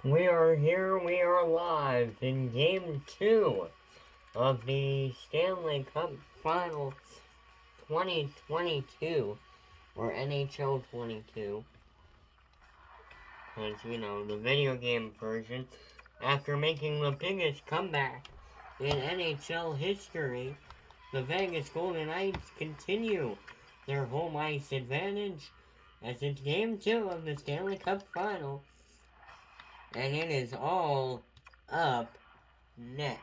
We are here, we are live in Game 2 of the Stanley Cup Final 2022, or NHL 22, because, the video game version, after making the biggest comeback in NHL history, the Vegas Golden Knights continue their home ice advantage as it's Game 2 of the Stanley Cup Final. And it is all up next.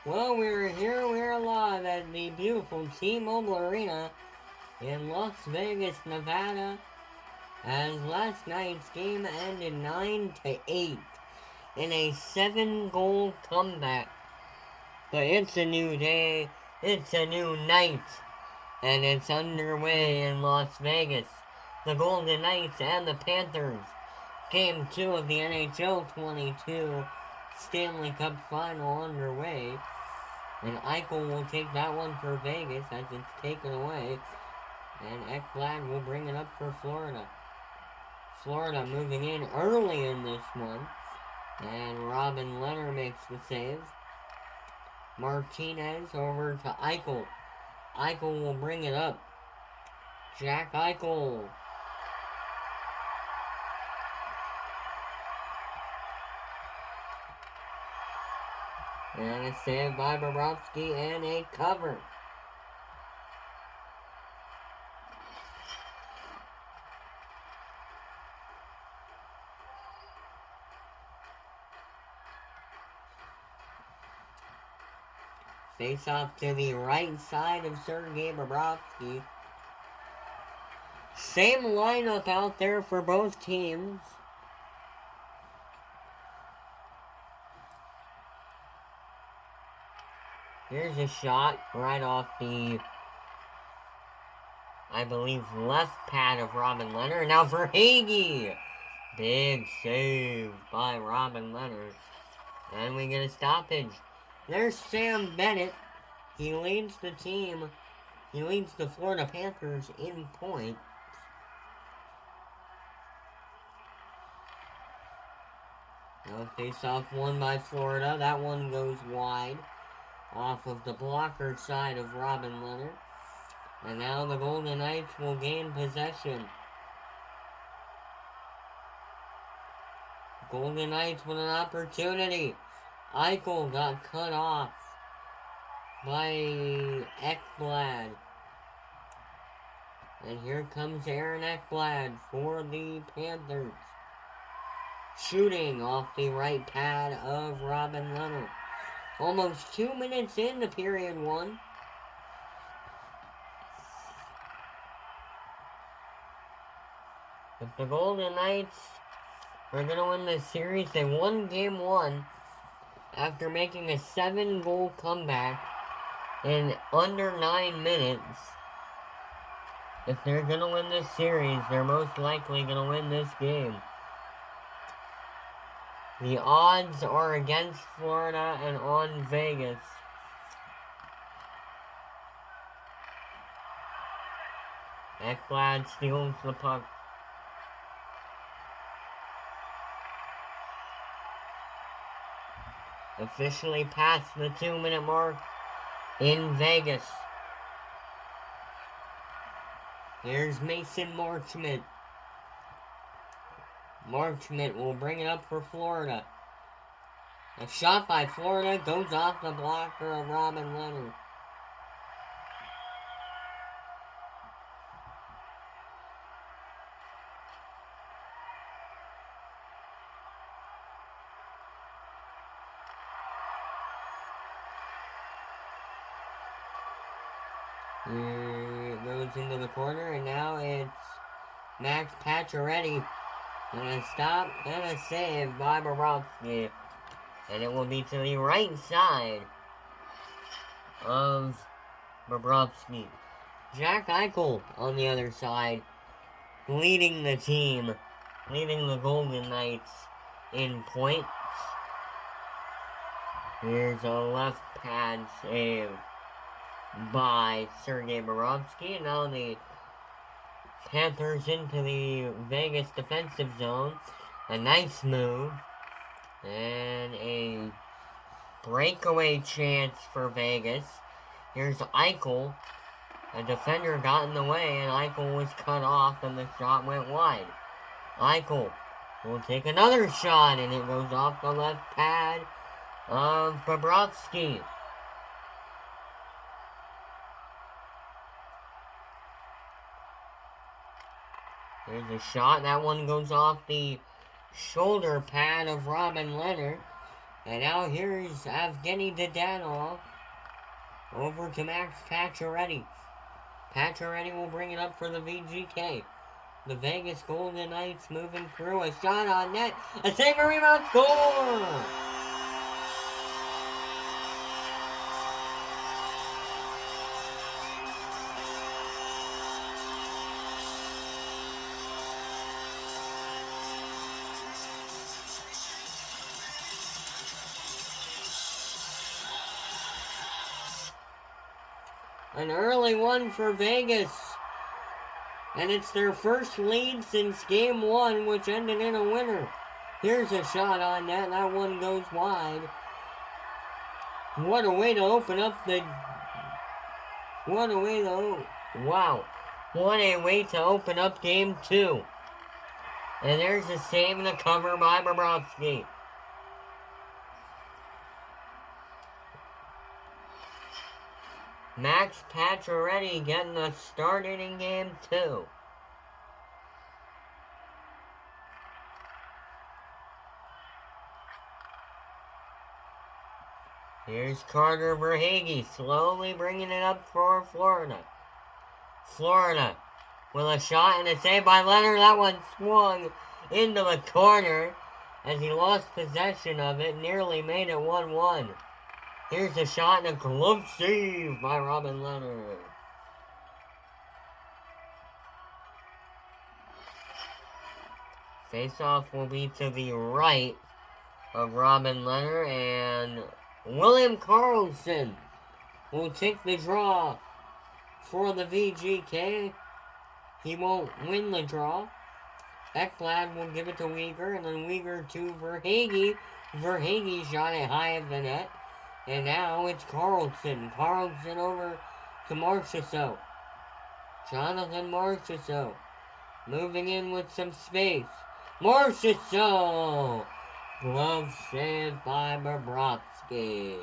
Well, we're here, we're live at the beautiful T-Mobile Arena in Las Vegas, Nevada, as last night's game ended 9-8 in a 7-goal comeback. But it's a new day, it's a new night, and it's underway in Las Vegas. The Golden Knights and the Panthers, Game 2 of the NHL 22 Stanley Cup Final underway. And Eichel will take that one for Vegas as it's taken away. And Ekblad will bring it up for Florida. Florida moving in early in this one. And Robin Lehner makes the save. Martinez over to Eichel. Eichel will bring it up. Jack Eichel. And a save by Bobrovsky and a cover. Face off to the right side of Sergei Bobrovsky. Same lineup out there for both teams. Here's a shot right off the, I believe, left pad of Robin Lehner. Now for Hagee. Big save by Robin Lehner. And we get a stoppage. There's Sam Bennett. He leads the team. He leads the Florida Panthers in points. Now face-off won by Florida. That one goes wide off of the blocker side of Robin Lehner. And now the Golden Knights will gain possession. Golden Knights with an opportunity. Eichel got cut off by Ekblad. And here comes Aaron Ekblad for the Panthers. Shooting off the right pad of Robin Lehner. Almost 2 minutes into period one. If the Golden Knights are going to win this series, they won game one after making a 7-goal comeback in under 9 minutes. If they're going to win this series, they're most likely going to win this game. The odds are against Florida and on Vegas. Ekblad steals the puck. Officially past the 2-minute mark in Vegas. Here's Mason Marchment. Marchment will bring it up for Florida. A shot by Florida goes off the blocker of Robin Leonard. It goes into the corner, and now it's Max Pacioretty. And a stop and a save by Bobrovsky. And it will be to the right side of Bobrovsky. Jack Eichel on the other side, leading the team, leading the Golden Knights in points. Here's a left pad save by Sergei Bobrovsky. And now the Panthers into the Vegas defensive zone. A nice move. And a breakaway chance for Vegas. Here's Eichel. A defender got in the way, and Eichel was cut off, and the shot went wide. Eichel will take another shot, and it goes off the left pad of Bobrovsky. There's a shot. That one goes off the shoulder pad of Robin Leonard. And now here's Evgeny Dadonov over to Max Pacioretty. Pacioretty will bring it up for the VGK. The Vegas Golden Knights moving through. A shot on net. A save, a rebound, score! An early one for Vegas. And it's their first lead since game 1, which ended in a winner. Here's a shot on net. That one goes wide. What a way to open up the... What a way to... Wow. What a way to open up game 2. And there's a save and a cover by Bobrovsky. Max Pacioretty getting us started in game 2. Here's Carter Verhaeghe slowly bringing it up for Florida. Florida with a shot and a save by Leonard. That one swung into the corner as he lost possession of it. Nearly made it 1-1. Here's a shot and a glove save by Robin Leonard. Face-off will be to the right of Robin Leonard, and William Karlsson will take the draw for the VGK. He won't win the draw. Ekblad will give it to Weegar, and then Weegar to Verhaeghe. Verhaeghe shot it high of the net. And now it's Karlsson. Karlsson over to Marchessault. Jonathan Marchessault moving in with some space. Marchessault! Glove save by Bobrovsky.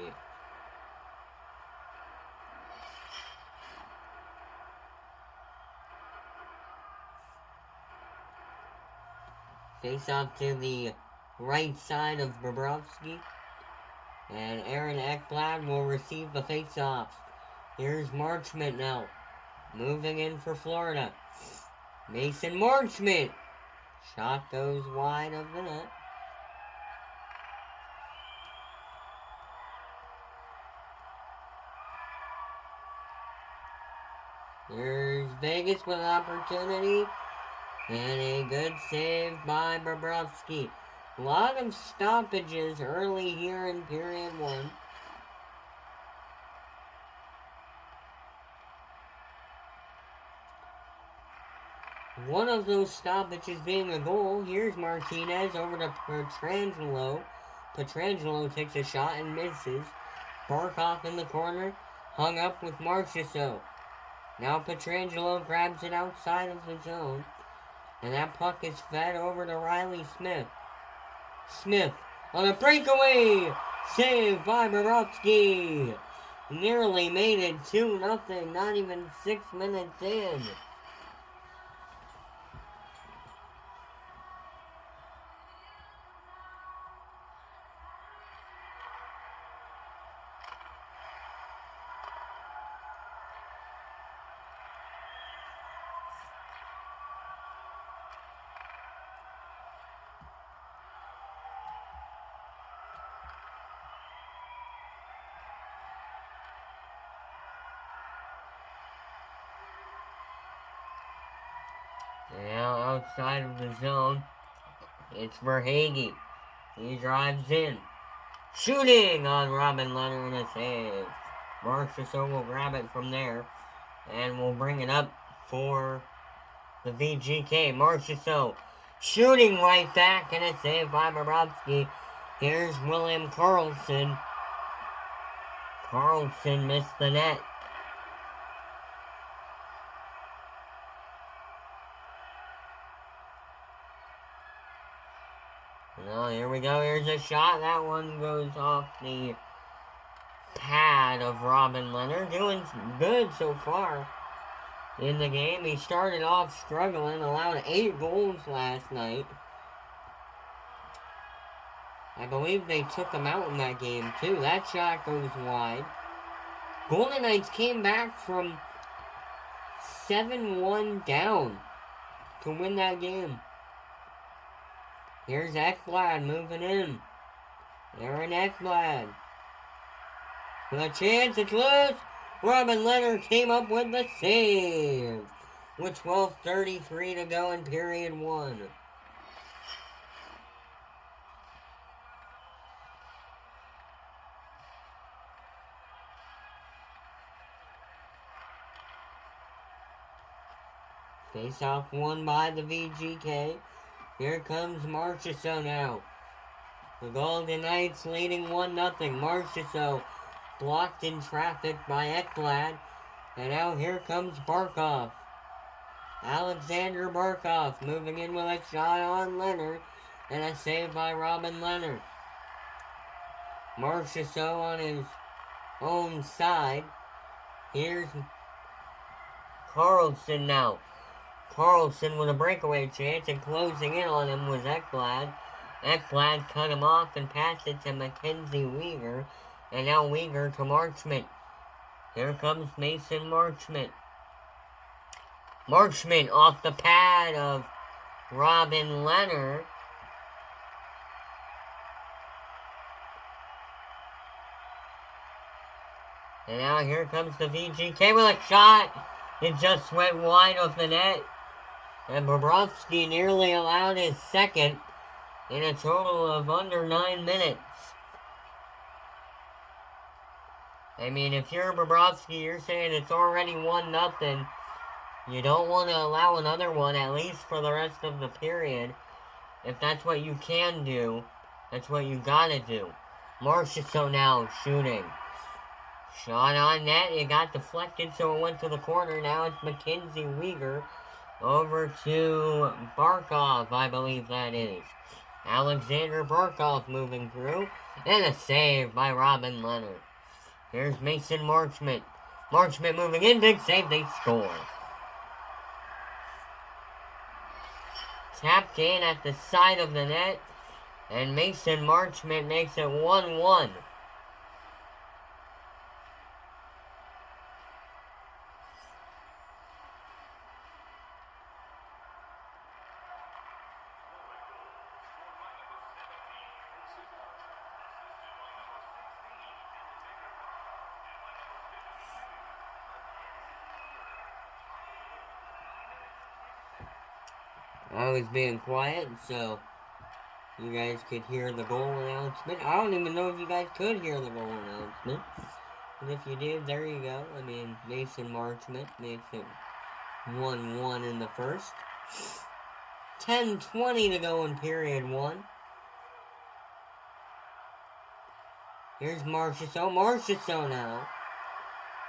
Face off to the right side of Bobrovsky. And Aaron Ekblad will receive the face-off. Here's Marchment now. Moving in for Florida. Mason Marchment. Shot goes wide of the net. There's Vegas with an opportunity. And a good save by Bobrovsky. A lot of stoppages early here in period 1. One of those stoppages being a goal. Here's Martinez over to Pietrangelo. Pietrangelo takes a shot and misses. Barkov in the corner, hung up with Marchessault. Now Pietrangelo grabs it outside of the zone. And that puck is fed over to Riley Smith. Smith on a breakaway Save by Bobrovsky. Nearly made it 2-0, not even 6 minutes in. Now outside of the zone, it's Verhaeghe. He drives in. Shooting on Robin Leonard and a save. Marchessault will grab it from there and will bring it up for the VGK. Marchessault shooting right back and a save by Bobrovsky. Here's William Karlsson. Karlsson missed the net. Oh, here we go. Here's a shot. That one goes off the pad of Robin Leonard. Doing good so far in the game. He started off struggling, allowed 8 goals last night. I believe they took him out in that game too. That shot goes wide. Golden Knights came back from 7-1 down to win that game. Here's Ekblad moving in. Aaron Ekblad. With a chance, it's loose. Robin Leonard came up with the save. With 12:33 to go in period 1. Face-off won by the VGK. Here comes Marchessault now. The Golden Knights leading 1-0. Marchessault blocked in traffic by Ekblad. And now here comes Barkov. Alexander Barkov moving in with a shot on Leonard. And a save by Robin Leonard. Marchessault on his own side. Here's Karlsson now. Karlsson with a breakaway chance, and closing in on him was Ekblad. Ekblad cut him off and passed it to Mackenzie Weegar. And now Weegar to Marchment. Here comes Mason Marchment. Marchment off the pad of Robin Leonard. And now here comes the VGK with a shot. It just went wide of the net. And Bobrovsky nearly allowed his second in a total of under 9 minutes. I mean, if you're Bobrovsky, you're saying it's already 1-0. You don't want to allow another one, at least for the rest of the period. If that's what you can do, that's what you gotta do. Marchessault now shooting. Shot on net, it got deflected, so it went to the corner. Now it's Mackenzie Weegar over to Barkov, I believe that is. Alexander Barkov moving through, and a save by Robin Leonard. Here's Mason Marchment. Marchment moving in, big save, they score. Tapped in at the side of the net, and Mason Marchment makes it 1-1. I was being quiet, so you guys could hear the goal announcement. I don't even know if you guys could hear the goal announcement. But if you did, there you go. I mean, Mason Marchment makes it 1-1 in the first. 10:20 to go in period 1. Here's Marchessault. Marchessault now.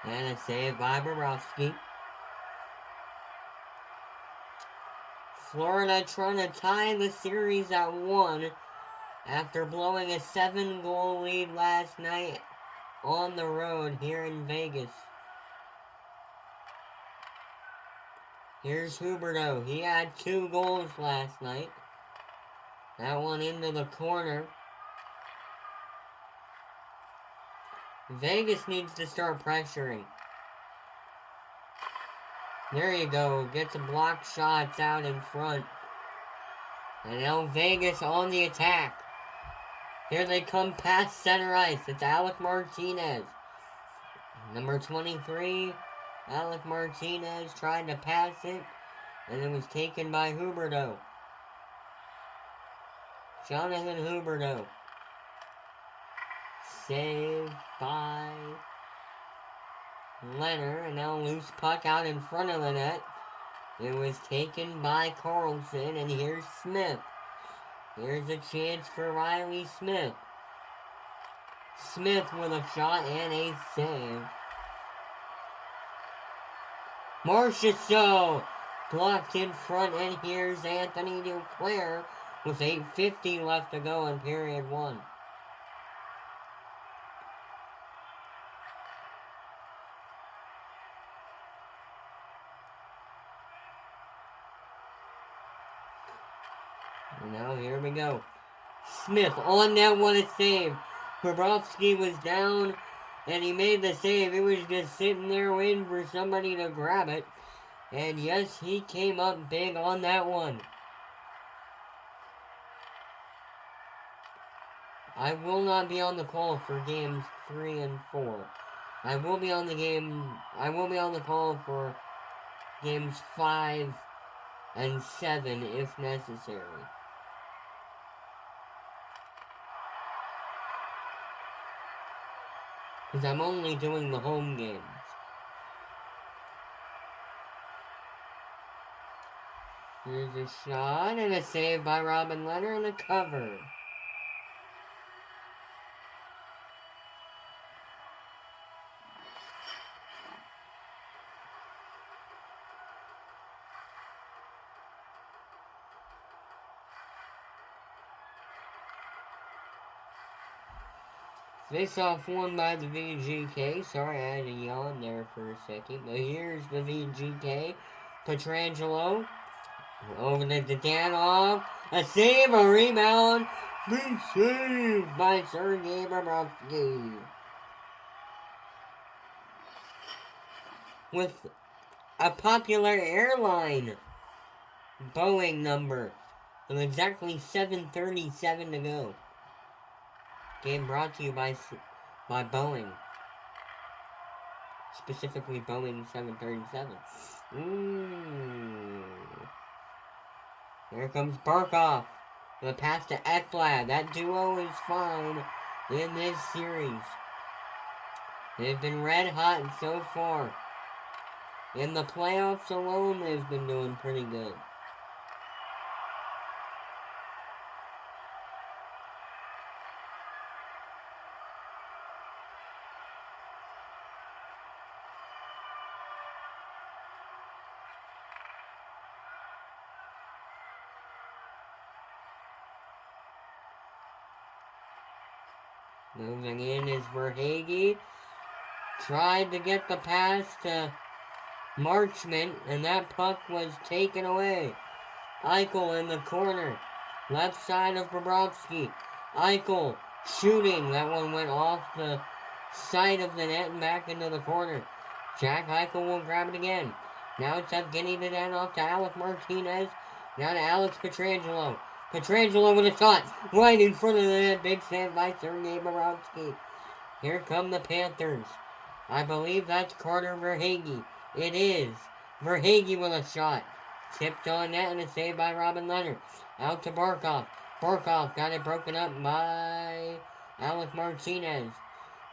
And a save by Bobrovsky. Florida trying to tie the series at 1 After blowing a 7-goal lead last night on the road here in Vegas. Here's Huberdeau. He had 2 goals last night. That one into the corner. Vegas needs to start pressuring. There you go. Gets a block shots out in front. And now Vegas on the attack. Here they come past center ice. It's Alec Martinez. Number 23, Alec Martinez tried to pass it. And it was taken by Huberdeau. Jonathan Huberdeau. Saved by Leonard. And now loose puck out in front of the net. It was taken by Carlson. And here's Smith. Here's a chance for Riley Smith. Smith with a shot and a save. Marchessault blocked in front, and here's Anthony Duclair with 8:50 left to go in period 1. And now here we go. Smith on that one, a save. Bobrovsky was down, and he made the save. It was just sitting there waiting for somebody to grab it. And yes, he came up big on that one. I will not be on the call for games 3 and 4. I will be on the call for games 5 and 7 if necessary. Because I'm only doing the home games. Here's a shot and a save by Robin Leonard and a cover. Face-off won by the VGK. Sorry, I had a yawn there for a second. But here's the VGK. Pietrangelo. Over to Danov. A save, a rebound. Big save by Sergei Bobrovsky. With a popular airline Boeing number. With exactly 7:37 to go. Game brought to you by Boeing. Specifically Boeing 737. Here comes Barkov. The pass to Ekblad. That duo is fine in this series. They've been red hot so far. In the playoffs alone, they've been doing pretty good. Moving in is Verhaeghe. Tried to get the pass to Marchment, and that puck was taken away. Eichel in the corner. Left side of Bobrovsky. Eichel shooting. That one went off the side of the net and back into the corner. Jack Eichel will grab it again. Now it's Evgeny Dadonov to Alec Martinez. Now to Alex Pietrangelo. Pietrangelo with a shot right in front of the net. Big save by Sergei Bobrovsky. Here come the Panthers. I believe that's Carter Verhaeghe. It is. Verhaeghe with a shot. Tipped on net and a save by Robin Leonard. Out to Barkov. Barkov got it broken up by Alec Martinez.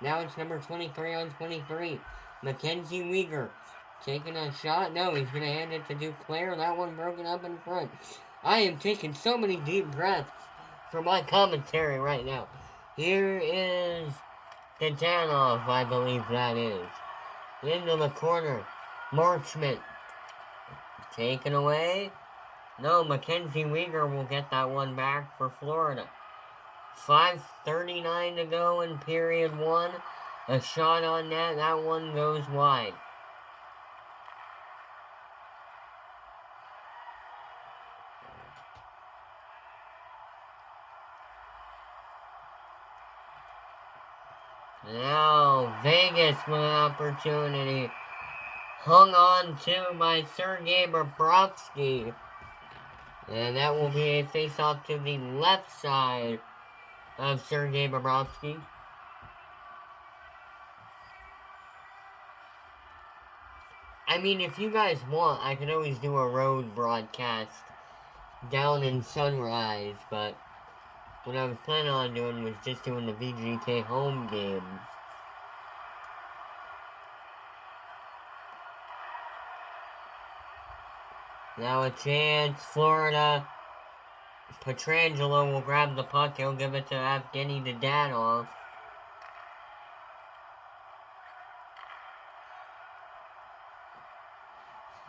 Now it's number 23 on 23. Mackenzie Weegar taking a shot. No, he's going to hand it to Duclair. That one broken up in front. I am taking so many deep breaths for my commentary right now. Here is Dadonov, I believe that is. Into the corner. Marchment. Taken away. No, Mackenzie Weegar will get that one back for Florida. 5:39 to go in period one. A shot on net. That one goes wide. Now, Vegas with an opportunity. Hung on to by Sergei Bobrovsky. And that will be a face-off to the left side of Sergei Bobrovsky. I mean, if you guys want, I can always do a road broadcast down in Sunrise, but what I was planning on doing was just doing the VGK home games. Now a chance, Florida. Pietrangelo will grab the puck. He'll give it to Evgeny Dadonov.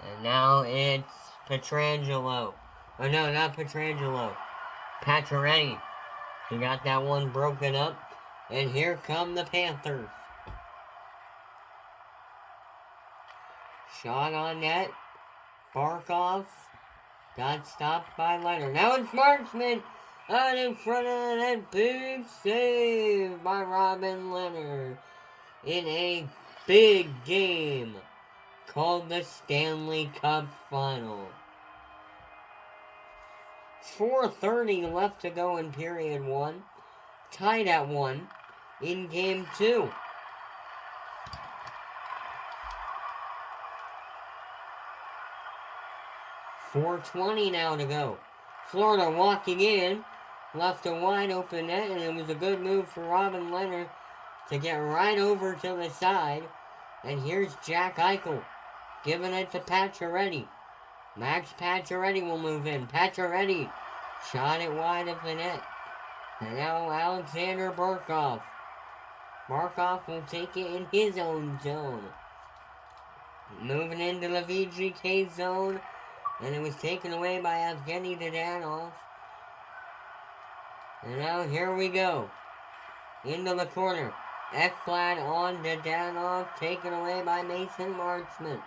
And now it's Pietrangelo. Oh no, not Pietrangelo. Pacioretty. He got that one broken up. And here come the Panthers. Shot on net. Barkov. Got stopped by Leonard. Now it's Marchment out in front of that. Big save by Robin Leonard in a big game called the Stanley Cup Final. 4:30 left to go in period one. Tied at 1 in game 2. .420 now to go. Florida walking in, left a wide open net, and it was a good move for Robin Leonard to get right over to the side. And here's Jack Eichel giving it to Pacioretty. Max Pacioretty will move in. Pacioretty shot it wide of the net. And now Alexander Barkov. Barkov will take it in his own zone. Moving into the VGK zone. And it was taken away by Evgeny Dadonov. And now here we go. Into the corner. Ekblad on Dadonov. Taken away by Mason Marchment.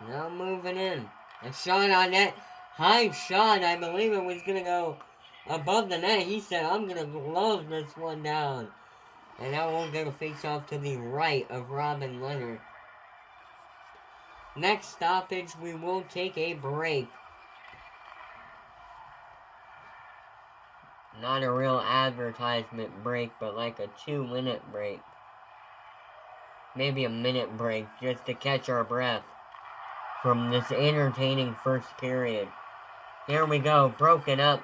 Now moving in. A shot on net. High shot. I believe it was going to go above the net. He said, I'm going to glove this one down. And now we'll get a face-off to the right of Robin Leonard. Next stoppage, we will take a break. Not a real advertisement break, but like a 2-minute break. Maybe a minute break, just to catch our breath from this entertaining first period. Here we go, broken up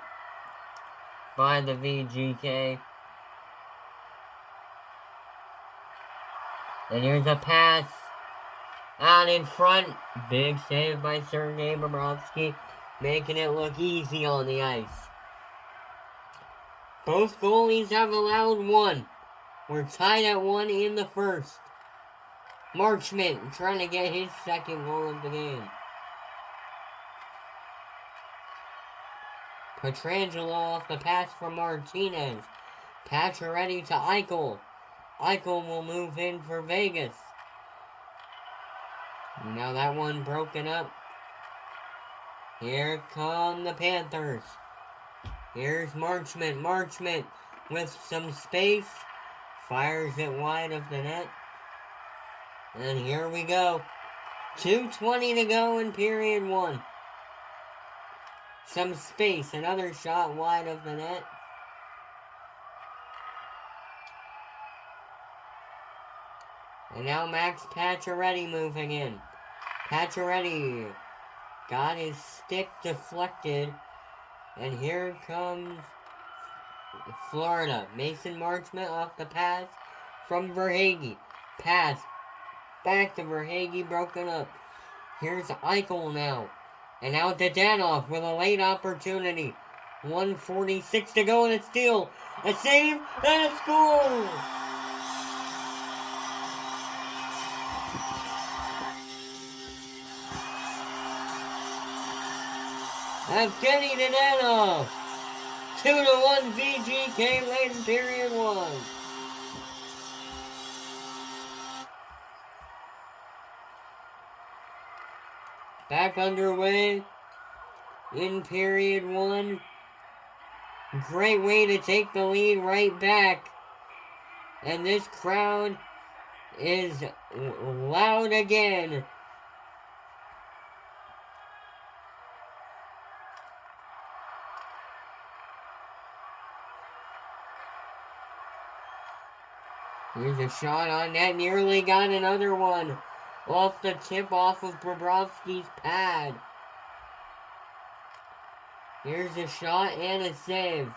by the VGK. And here's a pass out in front. Big save by Sergei Bobrovsky, making it look easy on the ice. Both goalies have allowed 1. We're tied at 1 in the first. Marchment trying to get his second goal of the game. Pietrangelo off the pass from Martinez. Pacioretty to Eichel. Eichel will move in for Vegas. Now that one broken up. Here come the Panthers. Here's Marchment. Marchment with some space. Fires it wide of the net. And here we go. 2:20 to go in period 1. Some space. Another shot wide of the net. And now Max Pacioretty moving in. Pacioretty got his stick deflected. And here comes Florida. Mason Marchment off the pass from Verhaeghe. Pass back to Verhaeghe, broken up. Here's Eichel now. And now Dadonov with a late opportunity. 1:46 to go and a steal. A save and a score! Evgeny Dadonov. 2-1 VGK late in period 1. Back underway in period 1. Great way to take the lead right back. And this crowd is loud again. Here's a shot on net. Nearly got another one. Off the tip off of Bobrovsky's pad. Here's a shot and a save.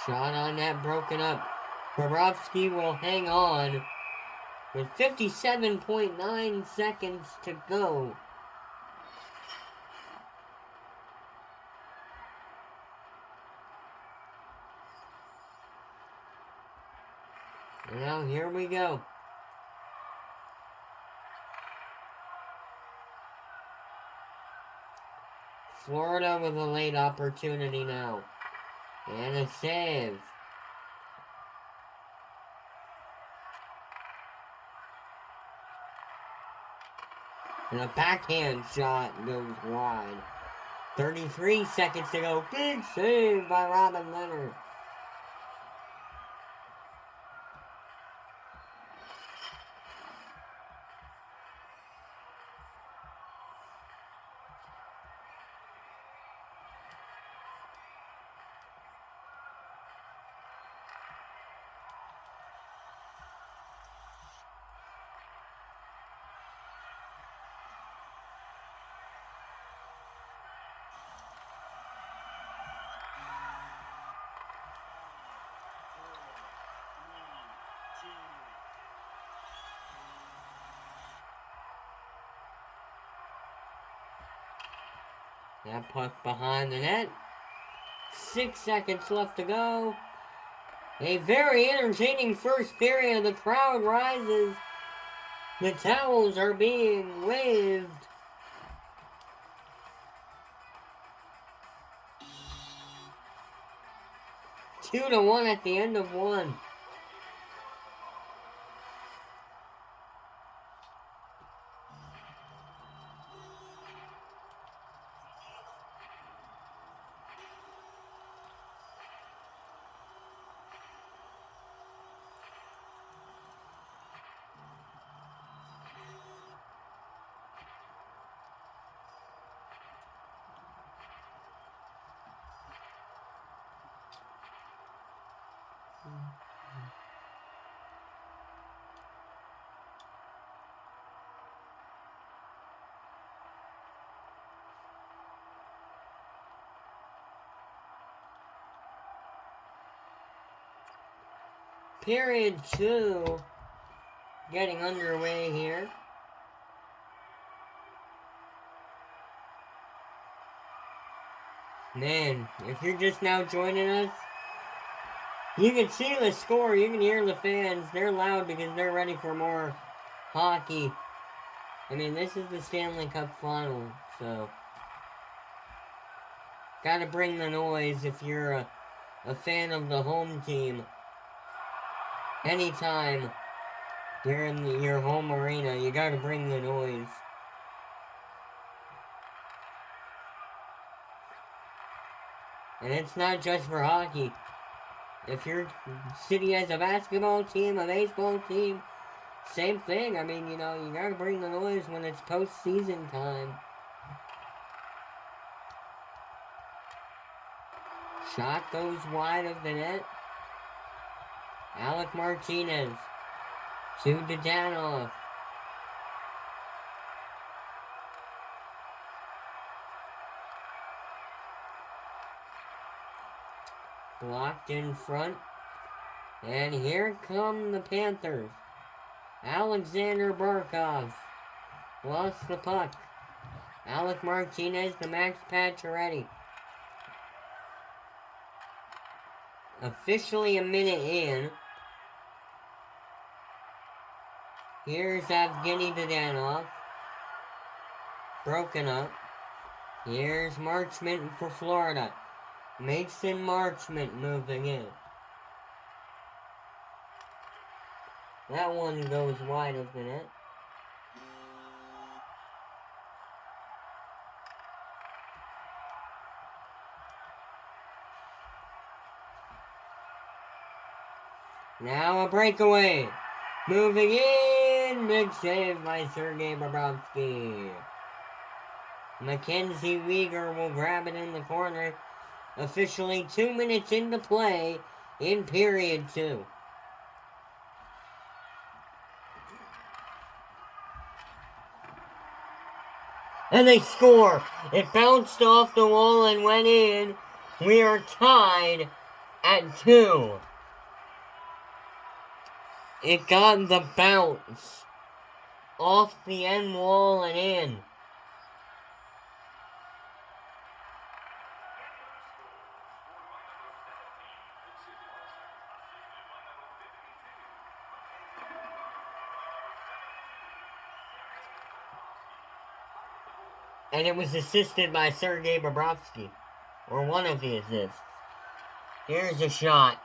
Shot on net broken up. Bobrovsky will hang on with 57.9 seconds to go. And now here we go. Florida with a late opportunity now. And a save. And a backhand shot goes wide. 33 seconds to go. Big save by Robin Leonard. That puck behind the net. 6 seconds left to go. A very entertaining first period. The crowd rises. The towels are being waved. Two to one at the end of one. Period 2 getting underway here. Man, if you're just now joining us, you can see the score, you can hear the fans. They're loud because they're ready for more hockey. I mean, this is the Stanley Cup final, so gotta bring the noise if you're a fan of the home team. Anytime you're in your home arena, you gotta bring the noise. And it's not just for hockey. If your city has a basketball team, a baseball team, same thing. I mean, you know, you gotta bring the noise when it's postseason time. Shot goes wide of the net. Alec Martinez to Dadonov. Blocked in front. And here come the Panthers. Alexander Barkov lost the puck. Alec Martinez to Max Pacioretty. Officially a minute in. Here's Evgeny Dadanov. Broken up. Here's Marchment for Florida. Mason Marchment moving in. That one goes wide of the net. Now a breakaway. Moving in. Big save by Sergei Bobrovsky. Mackenzie Weegar will grab it in the corner. Officially 2 minutes into play in period 2. And they score. It bounced off the wall and went in. We are tied at 2. It got the bounce off the end wall and in. And it was assisted by Sergei Bobrovsky. Or one of the assists. Here's a shot.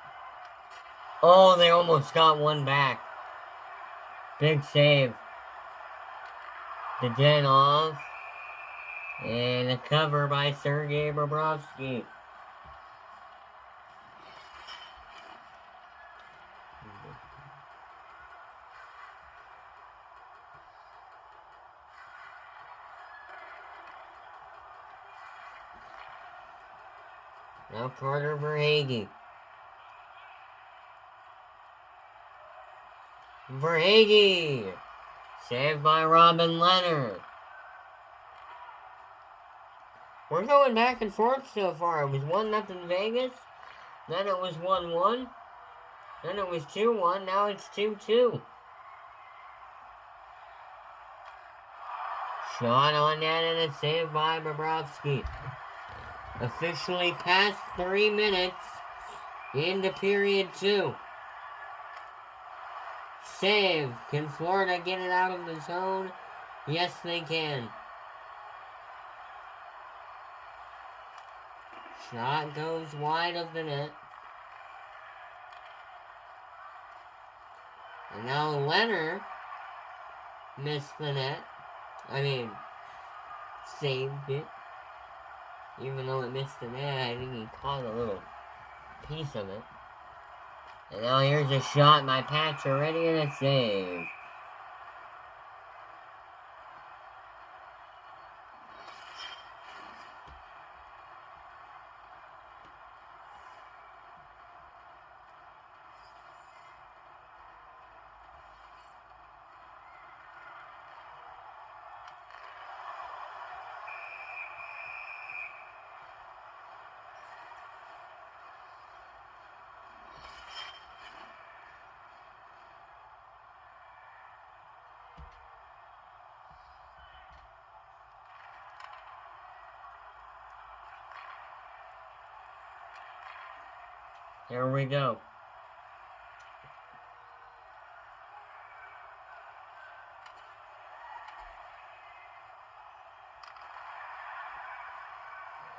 Oh, they almost got one back. Big save. Dadanov. And a cover by Sergei Bobrovsky. Now Carter Verhaeghe. Verhaeghe! Saved by Robin Leonard. We're going back and forth so far. It was 1-0 Vegas. Then it was 1-1. Then it was 2-1. Now it's 2-2. Shot on net and a save by Bobrovsky. Officially past 3 minutes into period 2. Save. Can Florida get it out of the zone? Yes, they can. Shot goes wide of the net. And now Leonard missed the net. Saved it. Even though it missed the net, I think he caught a little piece of it. And now here's a shot by Pacioretty and a save. Here we go.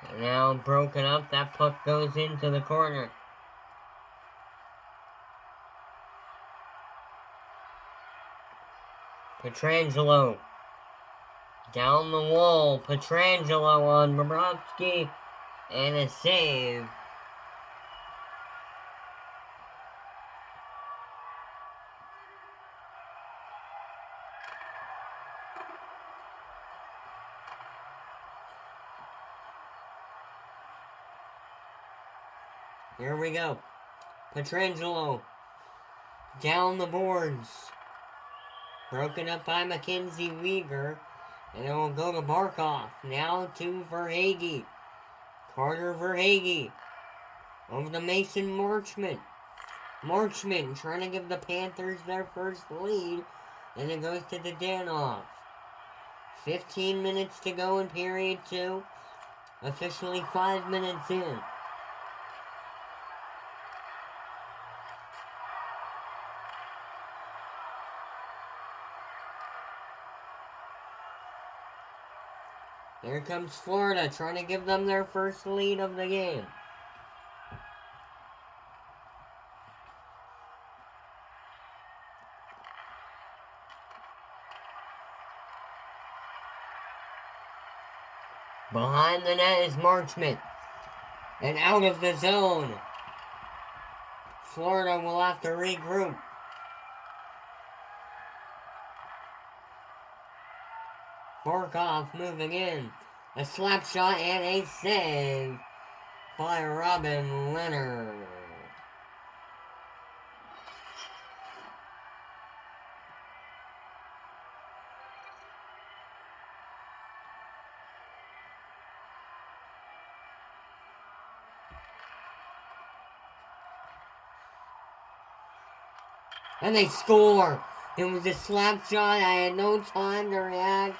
And now broken up, that puck goes into the corner. Pietrangelo. Down the wall, Pietrangelo on Bobrovsky. And a save. Here we go. Pietrangelo. Down the boards. Broken up by Mackenzie Weegar. And it will go to Barkov. Now to Verhaeghe. Carter Verhaeghe. Over to Mason Marchment. Marchment trying to give the Panthers their first lead. And it goes to Dadanov. 15 minutes to go in period 2. Officially 5 minutes in. Here comes Florida trying to give them their first lead of the game. Behind the net is Marchment. And out of the zone. Florida will have to regroup. Borkoff moving in. A slap shot and a save by Robin Leonard. And they score. It was a slap shot. I had no time to react.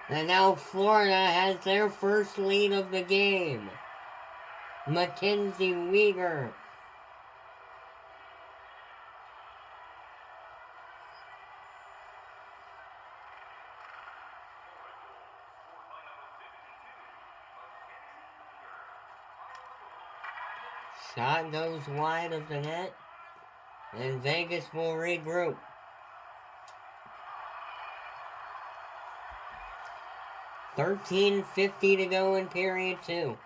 And now Florida has their first lead of the game. Mackenzie Weegar. Shot goes wide of the net. And Vegas will regroup. $13:50 to go in period 2.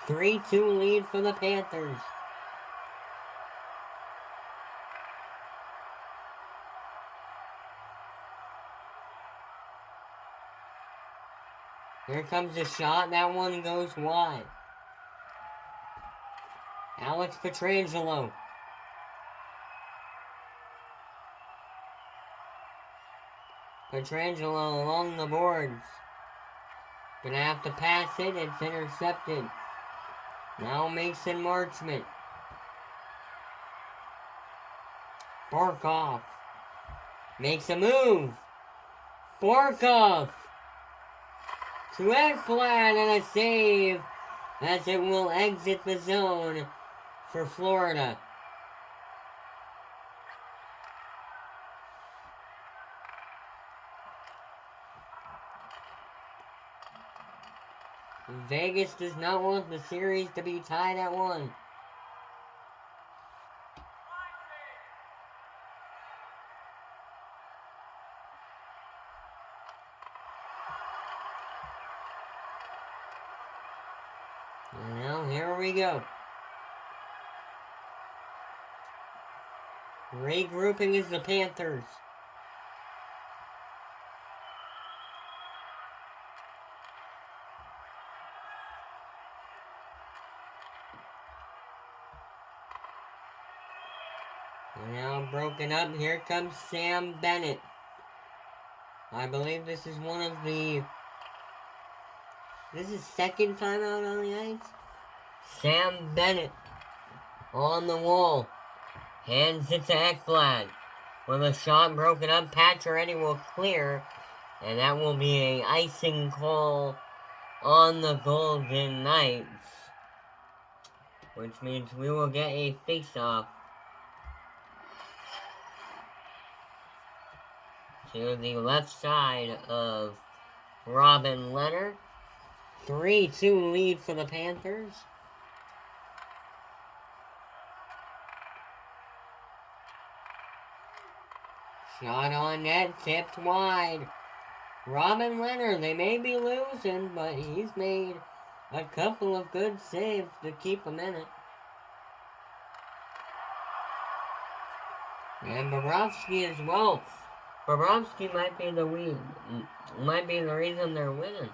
3-2 lead for the Panthers. Here comes the shot. That one goes wide. Alex Pietrangelo. Pietrangelo along the boards. Gonna have to pass it. It's intercepted. Now Mason Marchment. Borkoff makes a move. Borkoff to Ekblad and a save as it will exit the zone for Florida. Vegas does not want the series to be tied at 1. Now, here we go. Regrouping is the Panthers. Now broken up. Here comes Sam Bennett. I believe this is one of the... This is second time out on the ice. Sam Bennett on the wall. Hands it to Ekblad. With a shot broken up, Pacioretty will clear. And that will be an icing call on the Golden Knights. Which means we will get a face-off to the left side of Robin Leonard. 3-2 lead for the Panthers. Shot on net, tipped wide. Robin Leonard, they may be losing, but he's made a couple of good saves to keep them in it. And Bobrovsky as well. Bobrovsky might be the reason they're winning.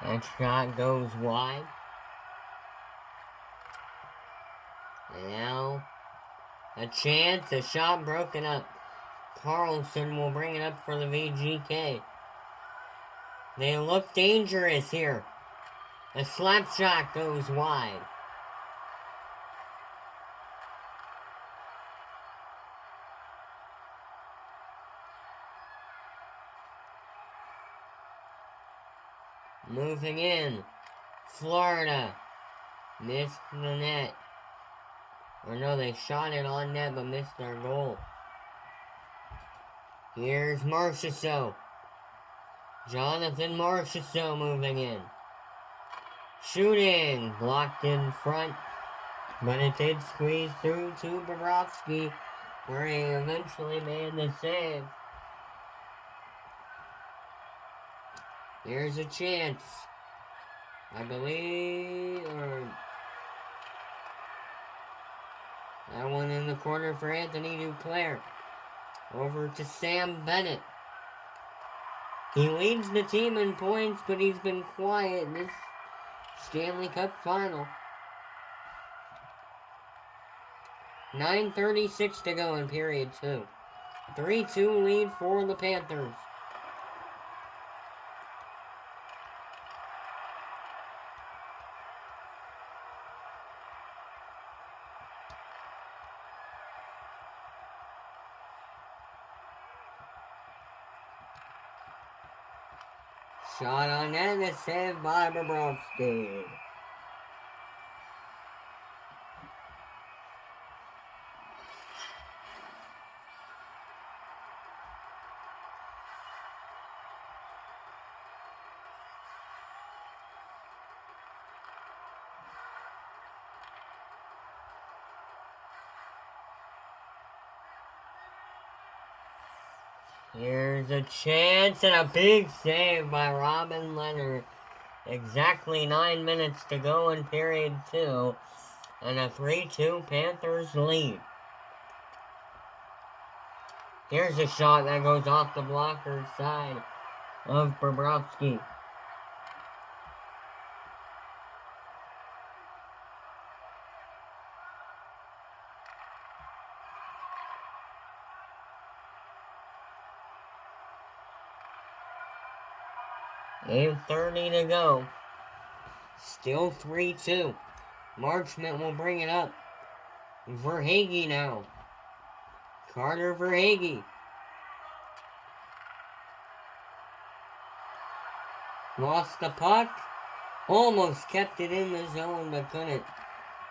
That shot goes wide. And now, a chance, a shot broken up. Carlson will bring it up for the VGK. They look dangerous here. A slap shot goes wide. Moving in. Florida. Missed the net. Or no, they shot it on net but missed their goal. Here's Marchessault. Jonathan Marchessault moving in. Shooting. Blocked in front. But it did squeeze through to Bobrovsky, where he eventually made the save. Here's a chance. I believe, or that one in the corner for Anthony Duclair. Over to Sam Bennett. He leads the team in points, but he's been quiet in this Stanley Cup final. 9:36 to go in period 2. 3-2 lead for the Panthers. Shot on net and a save by Bobrovsky. Here's a chance and a big save by Robin Leonard. Exactly 9 minutes to go in period 2. And a 3-2 Panthers lead. Here's a shot that goes off the blocker's side of Bobrovsky. $8:30 to go. Still 3-2. Marchment will bring it up. Verhaeghe now. Carter Verhaeghe. Lost the puck. Almost kept it in the zone, but couldn't.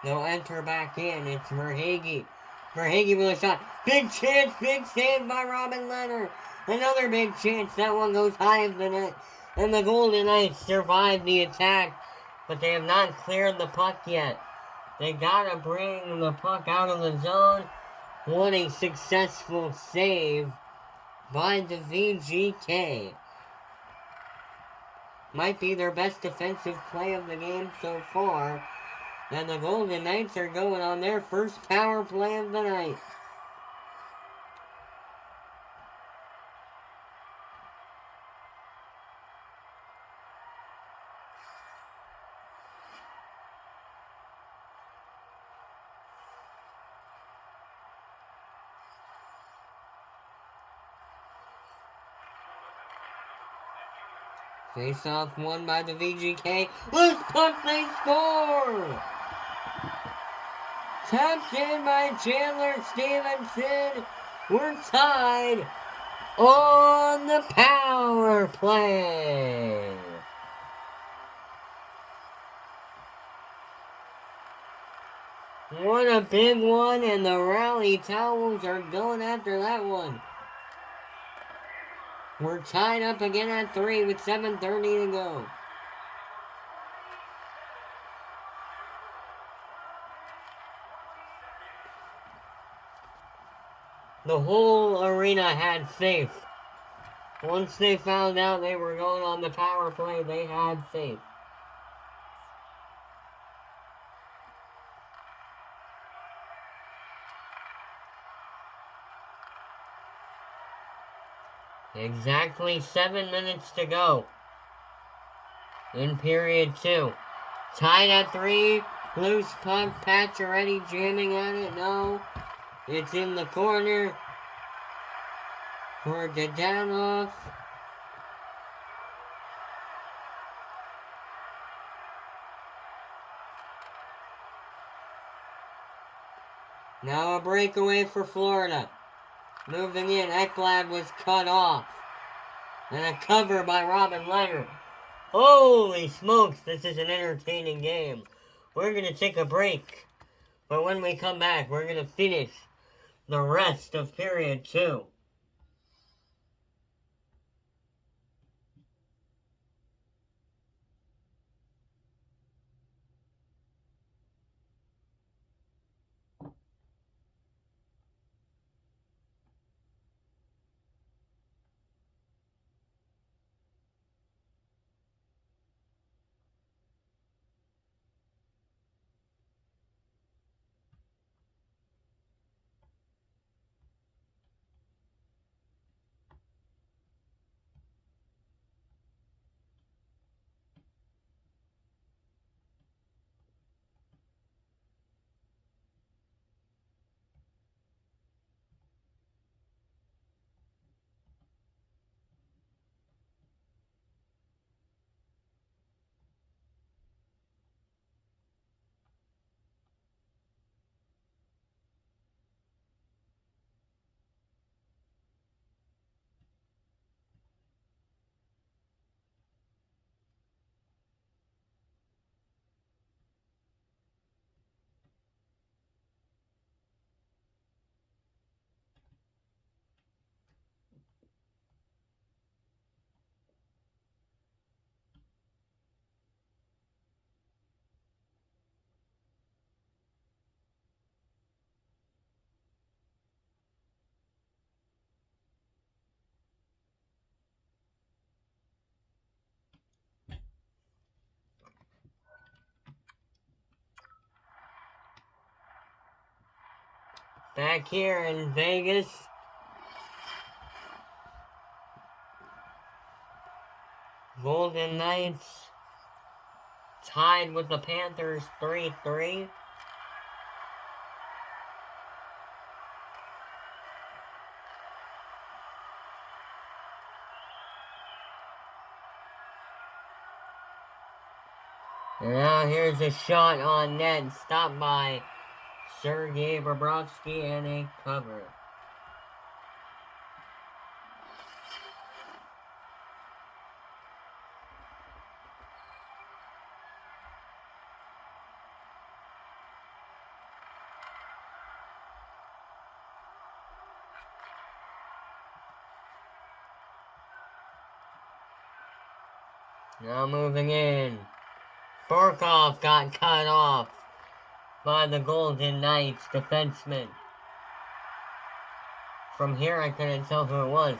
They'll enter back in. It's Verhaeghe. Verhaeghe with a shot. Big chance. Big save by Robin Leonard. Another big chance. That one goes high of the net. And the Golden Knights survived the attack, but they have not cleared the puck yet. They gotta bring the puck out of the zone. What a successful save by the VGK. Might be their best defensive play of the game so far. And the Golden Knights are going on their first power play of the night. Face-off won by the VGK. Loose puck, they score! Tapped in by Chandler Stevenson. We're tied on the power play. What a big one, and the Rally Towels are going after that one. We're tied up again at 3 with 7:30 to go. The whole arena had faith. Once they found out they were going on the power play, they had faith. Exactly 7 minutes to go. in period 2. Tied at 3. Loose puck. Pacioretty jamming at it. No. It's in the corner for Dadanoff. Now a breakaway for Florida. Moving in, Ekblad was cut off. And a cover by Robin Leonard. Holy smokes, this is an entertaining game. We're going to take a break. But when we come back, we're going to finish the rest of period 2. Back here in Vegas. Golden Knights tied with the Panthers 3-3. And now here's a shot on net, stopped by Sergei Bobrovsky and a cover. Now moving in. Barkov got cut off by the Golden Knights defenseman. From here I couldn't tell who it was.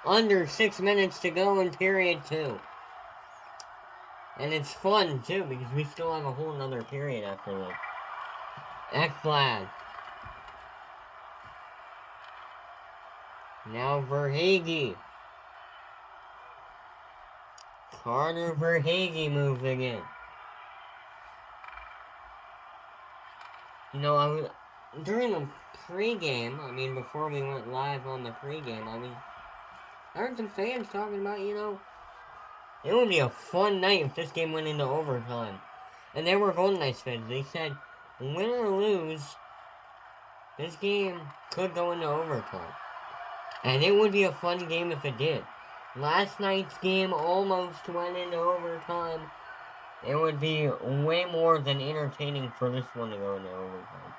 Under 6 minutes to go in period 2. And it's fun too because we still have a whole nother period after this. Ekblad. Now Verhaeghe. Carter Verhaeghe moving in. You know, during the pregame, before we went live on the pregame, I heard some fans talking about, it would be a fun night if this game went into overtime. And they were Golden Knights fans. They said, win or lose, this game could go into overtime. And it would be a fun game if it did. Last night's game almost went into overtime. It would be way more than entertaining for this one to go into overtime.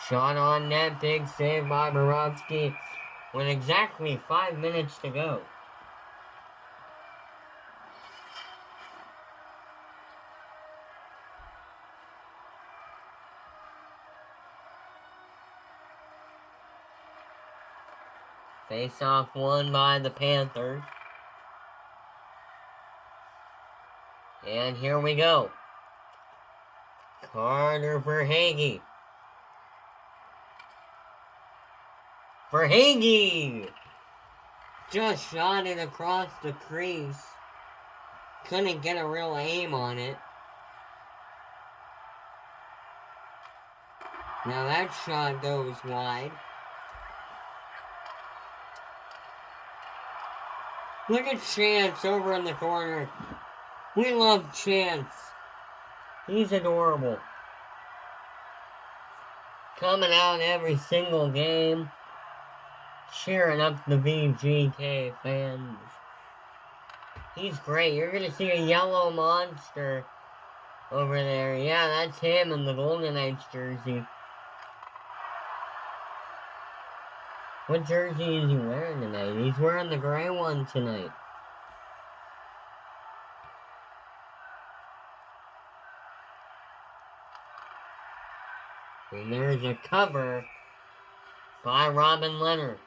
Shot on net, big save by Bobrovsky with exactly 5 minutes to go. Face-off won by the Panthers. And here we go. Carter Verhaeghe. Verhaeghe! Just shot it across the crease. couldn't get a real aim on it. Now that shot goes wide. Look at Chance over in the corner. We love Chance. He's adorable. Coming out every single game. Cheering up the VGK fans. He's great. You're going to see a yellow monster over there. Yeah, that's him in the Golden Knights jersey. What jersey is he wearing tonight? He's wearing the gray one tonight. And there's a cover by Robin Leonard.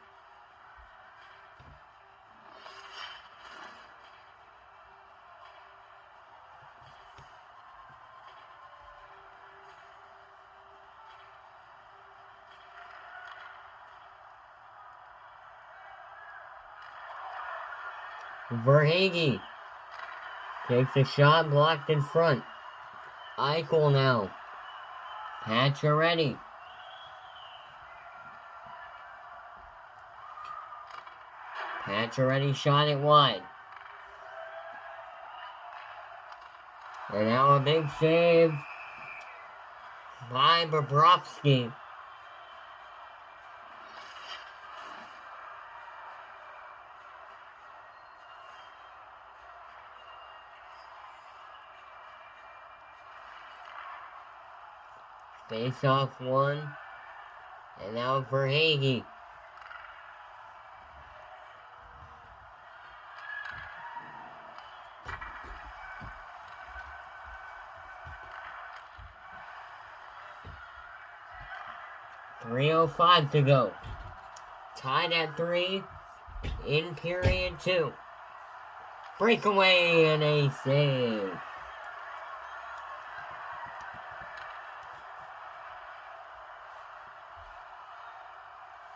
Verhaeghe takes a shot, blocked in front. Eichel now. Pacioretty. Pacioretty shot it wide. And now a big save by Bobrovsky. Face off one. And now Verhaeghe. .305 to go. Tied at 3 in period 2. Breakaway and a save.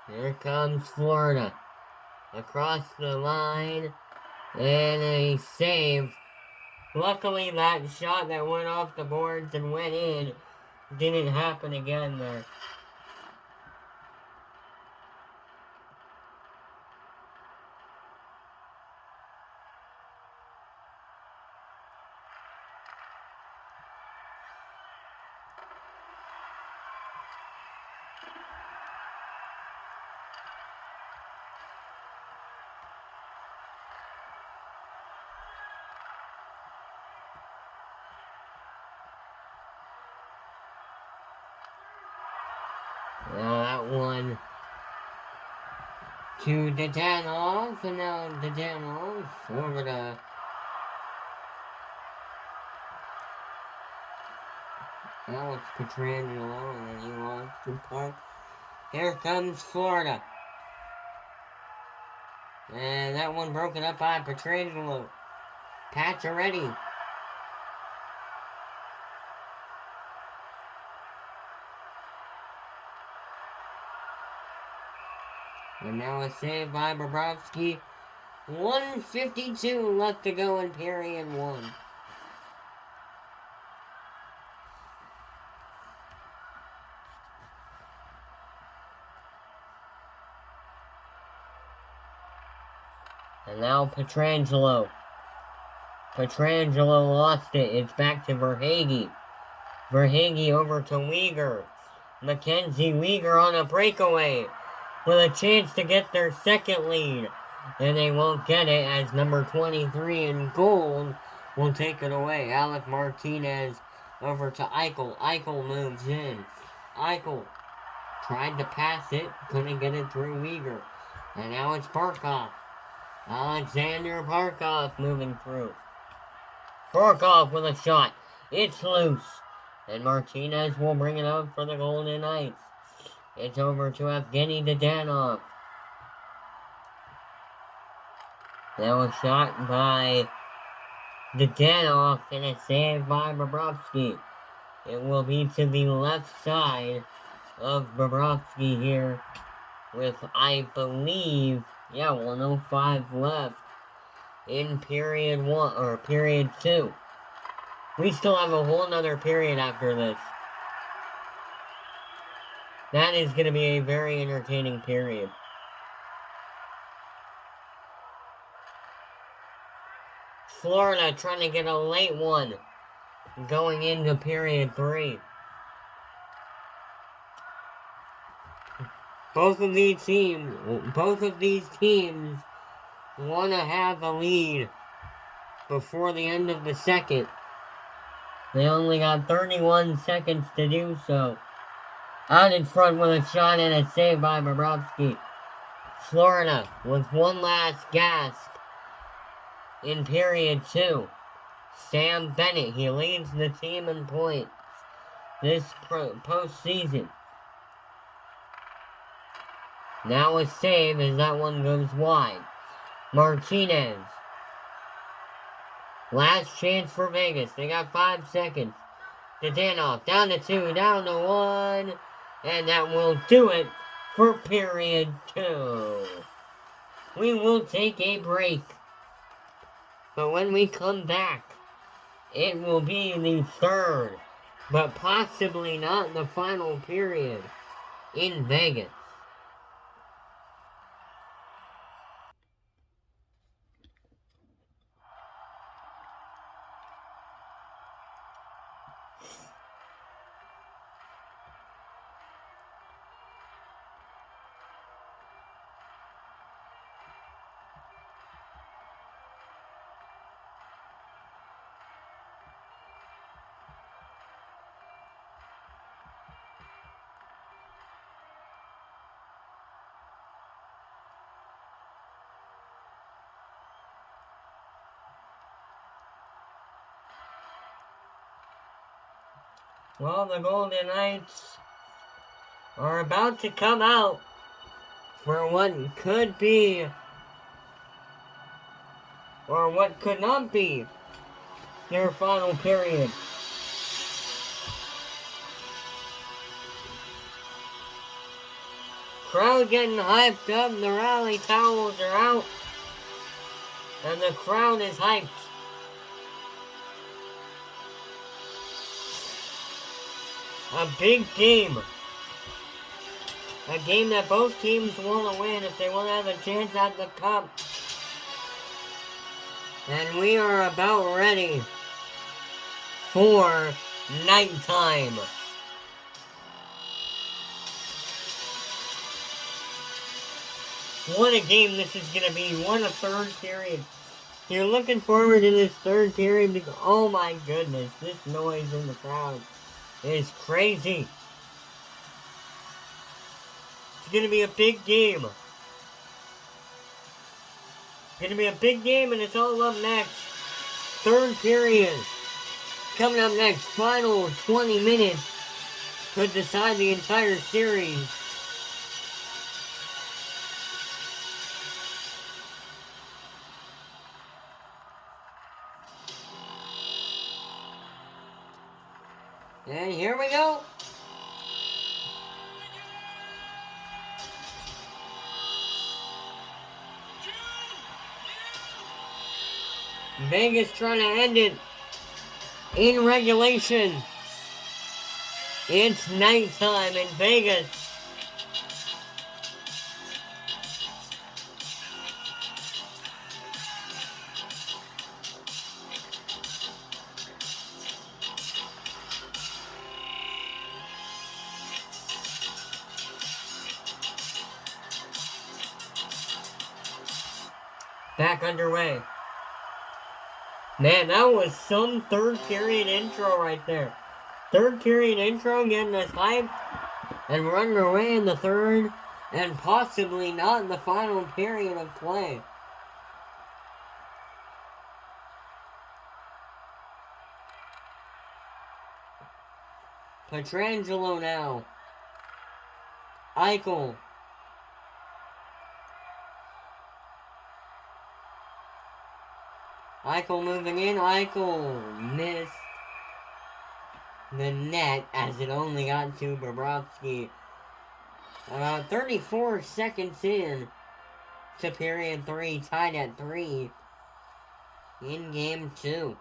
Here comes Florida. Across the line. And a save. Luckily that shot that went off the boards and went in didn't happen again there. Now that one to Dadonov, and now Dadonov over to Alex Pietrangelo, and then he wants to park. Here comes Florida. And that one broken up by Pietrangelo. Pacioretty. And now a save by Bobrovsky. 1:52 left to go in period 1. And now Pietrangelo. Pietrangelo lost it. It's back to Verhaeghe. Verhaeghe over to Weegar. Mackenzie Weegar on a breakaway, with a chance to get their second lead. And they won't get it as number 23 in gold will take it away. Alec Martinez over to Eichel. Eichel moves in. Eichel tried to pass it, couldn't get it through Weegar. And now it's Barkov. Alexander Barkov moving through. Barkov with a shot. It's loose. And Martinez will bring it up for the Golden Knights. It's over to Evgeny Dadonov. That was shot by Dadonov and a save by Bobrovsky. It will be to the left side of Bobrovsky here with, I believe, 1:05 left in period 1 or period 2. We still have a whole nother period after this. That is going to be a very entertaining period. Florida trying to get a late one going into period 3. Both of these teams want to have a lead before the end of the second. They only got 31 seconds to do so. Out in front with a shot and a save by Bobrovsky. Florida with one last gasp in period 2. Sam Bennett, he leads the team in points this postseason. Now a save as that one goes wide. Martinez. Last chance for Vegas. They got 5 seconds. Dadanoff down to 2, down to 1. And that will do it for period 2. We will take a break. But when we come back, it will be the third, but possibly not the final period in Vegas. Well, the Golden Knights are about to come out for what could be, or what could not be, their final period. Crowd getting hyped up, the rally towels are out, and the crowd is hyped. A big game. A game that both teams want to win if they want to have a chance at the cup. And we are about ready for nighttime. What a game this is going to be. What a third period. You're looking forward to this third period because, oh my goodness, this noise in the crowd is crazy. It's going to be a big game. It's going to be a big game, and it's all up next. Third period. Coming up next, final 20 minutes could decide the entire series. And here we go. Vegas trying to end it in regulation. It's nighttime in Vegas. Back underway. Man, that was some third period intro right there. Third period intro getting us hyped. And we're underway in the third. And possibly not in the final period of play. Pietrangelo now. Eichel. Eichel moving in. Eichel missed the net as it only got to Bobrovsky. 34 seconds in to period 3, tied at 3. in Game 2.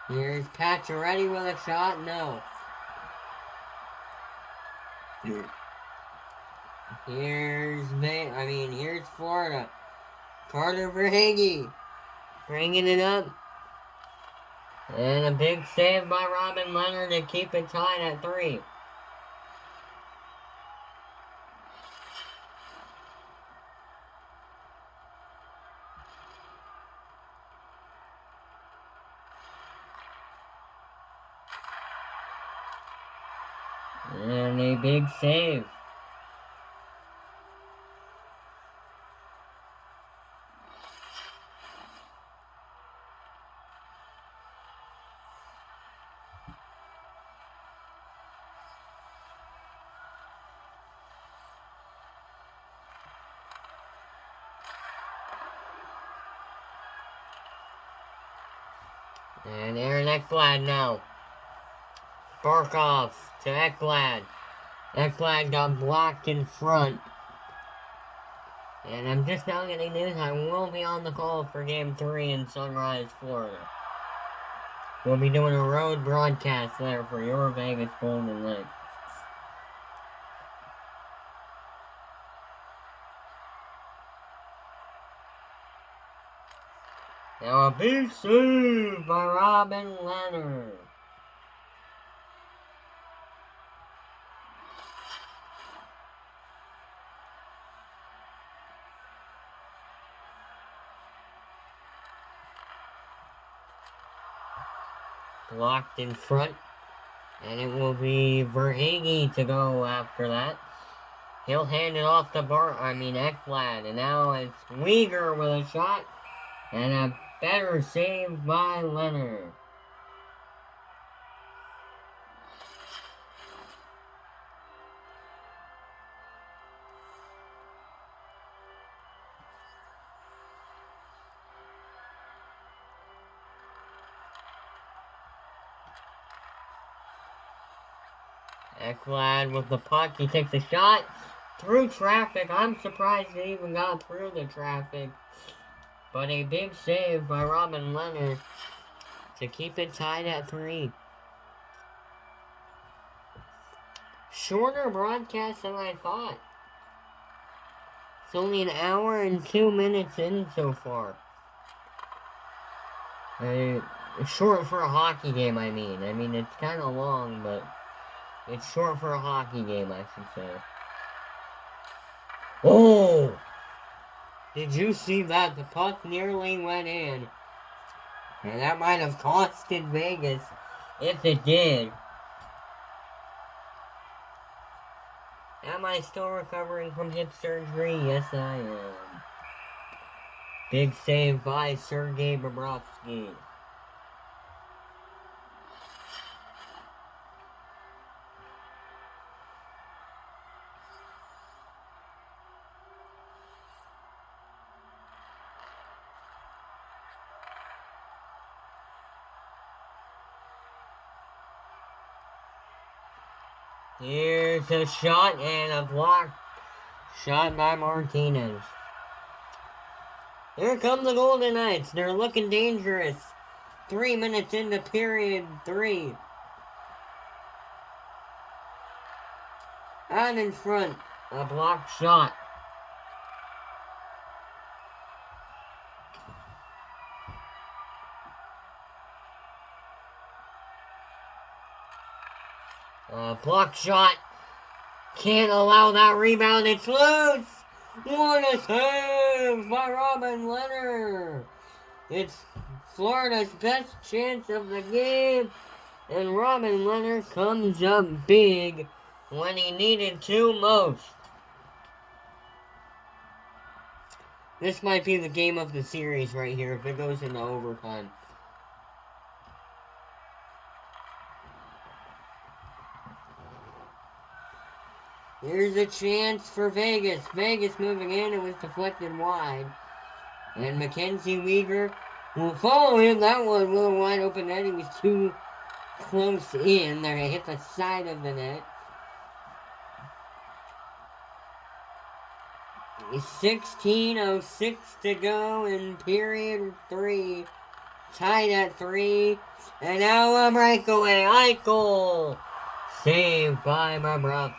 Here's Pacioretty with a shot. No. Here's Florida. Carter Verhaeghe bringing it up. And a big save by Robin Leonard to keep it tied at 3. And a big save. And Aaron Ekblad now. Barkov to Ekblad. Ekblad got blocked in front. And I'm just now getting news. I will be on the call for Game 3 in Sunrise, Florida. We'll be doing a road broadcast there for your Vegas Golden Knights. Now a big save by Robin Leonard. Blocked in front. And it will be Verhaeghe to go after that. He'll hand it off to Ekblad. And now it's Weegar with a shot. And a better save by Leonard. Ekblad with the puck. He takes a shot through traffic. I'm surprised he even got through the traffic. But a big save by Robin Leonard to keep it tied at 3. Shorter broadcast than I thought. It's only an hour and 2 minutes in so far. Short for a hockey game, I mean. It's kind of long, but it's short for a hockey game, I should say. Oh! Did you see that? The puck nearly went in. And that might have costed Vegas if it did. Am I still recovering from hip surgery? Yes, I am. Big save by Sergei Bobrovsky. Here's a shot and a block shot by Martinez. Here come the Golden Knights. They're looking dangerous. 3 minutes into period 3. Out in front. A block shot. Block shot. Can't allow that rebound. It's loose. What a save by Robin Leonard. It's Florida's best chance of the game. And Robin Leonard comes up big when he needed to most. This might be the game of the series right here if it goes into overtime. Here's a chance for Vegas. Vegas moving in. It was deflected wide. And Mackenzie Weaver will follow him. That one a little wide open net. He was too close in. They're going to hit the side of the net. 16:06 to go in period 3. Tied at 3. And now a breakaway. Eichel. Saved by Bobrovsky.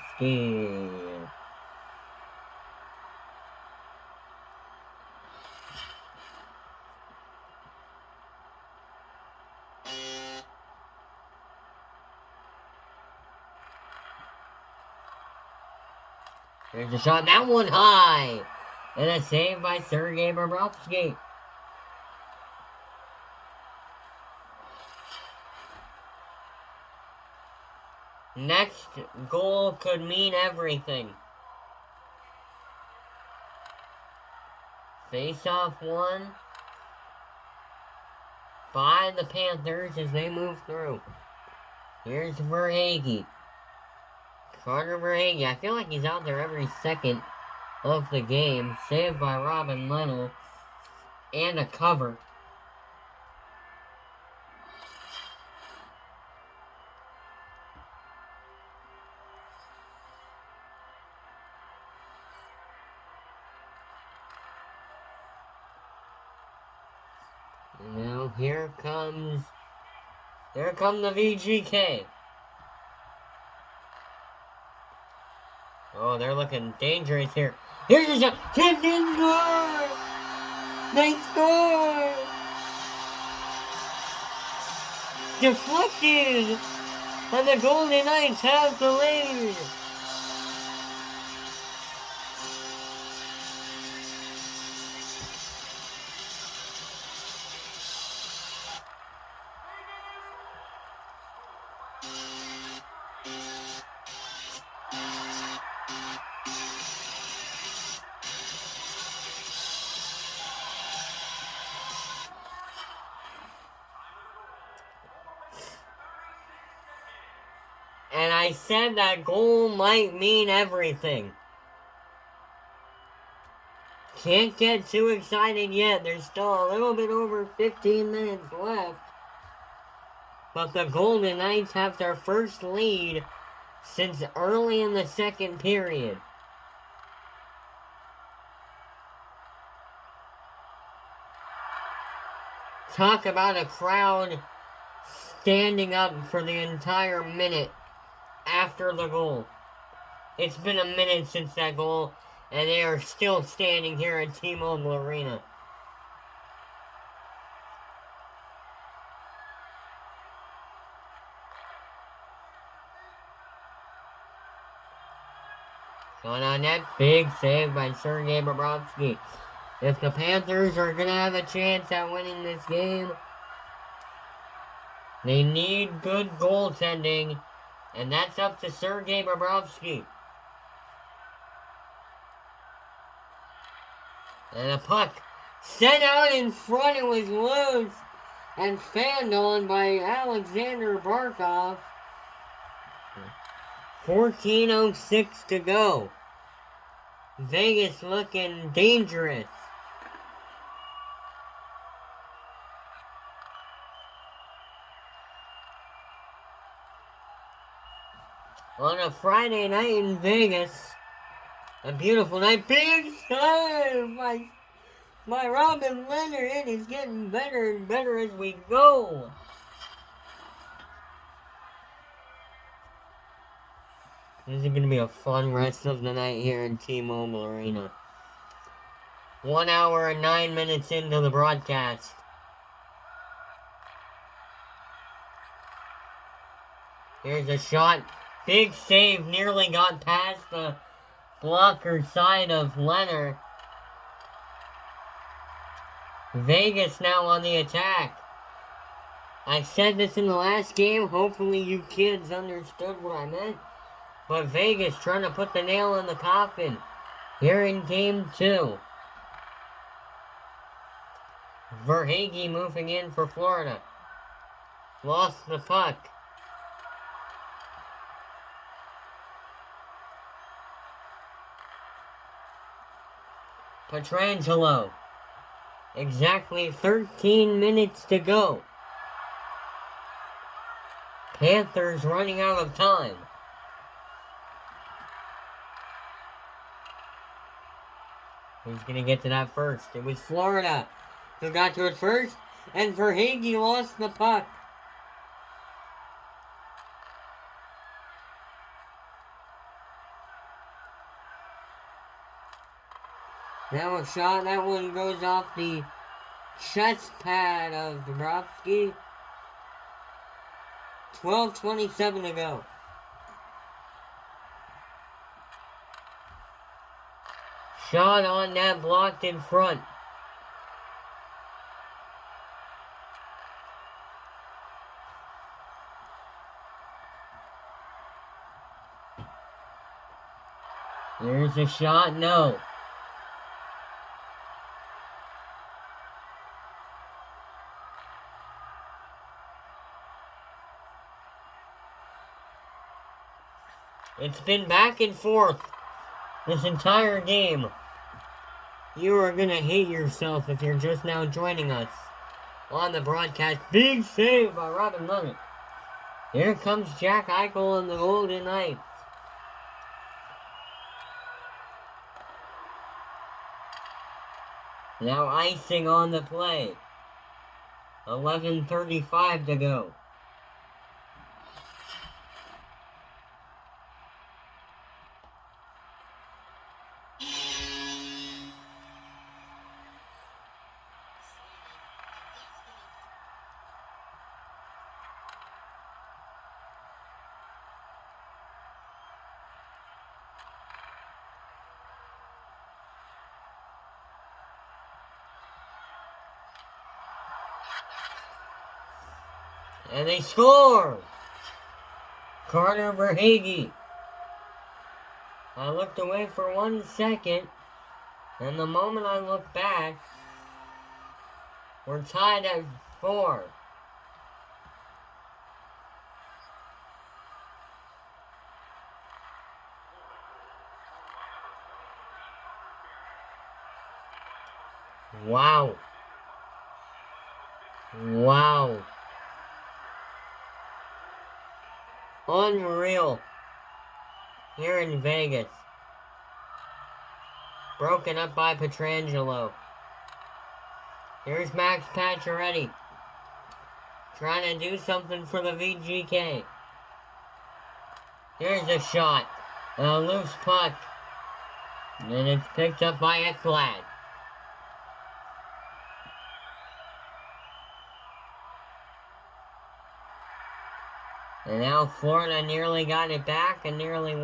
There's a shot. That one high. And a save by Sergei Bobrovsky. Next goal could mean everything. Face-off one by the Panthers as they move through. Here's Verhaeghe. Carter Verhaeghe. I feel like he's out there every second of the game. Saved by Robin Lehner. And a cover. Now here come the VGK. Oh, they're looking dangerous here. Here's a shot. Tipped in, score! They score! Deflected! And the Golden Knights have the lead. And I said that goal might mean everything. Can't get too excited yet. There's still a little bit over 15 minutes left. But the Golden Knights have their first lead since early in the second period. Talk about a crowd standing up for the entire minute after the goal. It's been a minute since that goal, and they are still standing here at T-Mobile Arena. Shot on net, big save by Sergei Bobrovsky. If the Panthers are going to have a chance at winning this game, they need good goaltending, and that's up to Sergei Bobrovsky. And a puck sent out in front. It was loose and fanned on by Alexander Barkov. 14:06 to go. Vegas looking dangerous. On a Friday night in Vegas. A beautiful night. Big save by Robin Lehner. It is getting better and better as we go. This is going to be a fun rest of the night here in T-Mobile Arena. 1 hour and 9 minutes into the broadcast. Here's a shot. Big save. Nearly got past the blocker side of Lehner. Vegas now on the attack. I said this in the last game. Hopefully you kids understood what I meant. But Vegas trying to put the nail in the coffin here in Game 2. Verhaeghe moving in for Florida. Lost the puck. Pietrangelo. Exactly 13 minutes to go. Panthers running out of time. Who's going to get to that first? It was Florida who got to it first, and Verhaeghe lost the puck. Now a shot, that one goes off the chest pad of Bobrovsky. 12:27 to go. Shot on net, blocked in front. There's a shot, no. It's been back and forth this entire game. You are going to hate yourself if you're just now joining us on the broadcast. Big save by Robin Leonard. Here comes Jack Eichel and the Golden Knights. Now icing on the play. 11:35 to go. And they score! Carter Verhaeghe. I looked away for 1 second, and the moment I looked back, we're tied at 4. Wow. Wow. Unreal. Here in Vegas. Broken up by Pietrangelo. Here's Max Pacioretty. Trying to do something for the VGK. Here's a shot. A loose puck. And it's picked up by Ekblad. And now Florida nearly got it back and nearly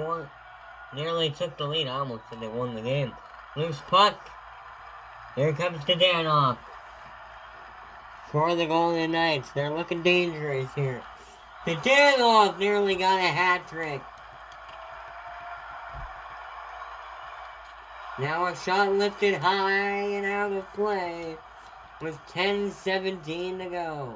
took the lead. I almost said they won the game. Loose puck. Here comes Dadonov. For the Golden Knights. They're looking dangerous here. Dadonov nearly got a hat trick. Now a shot lifted high and out of play with 10:17 to go.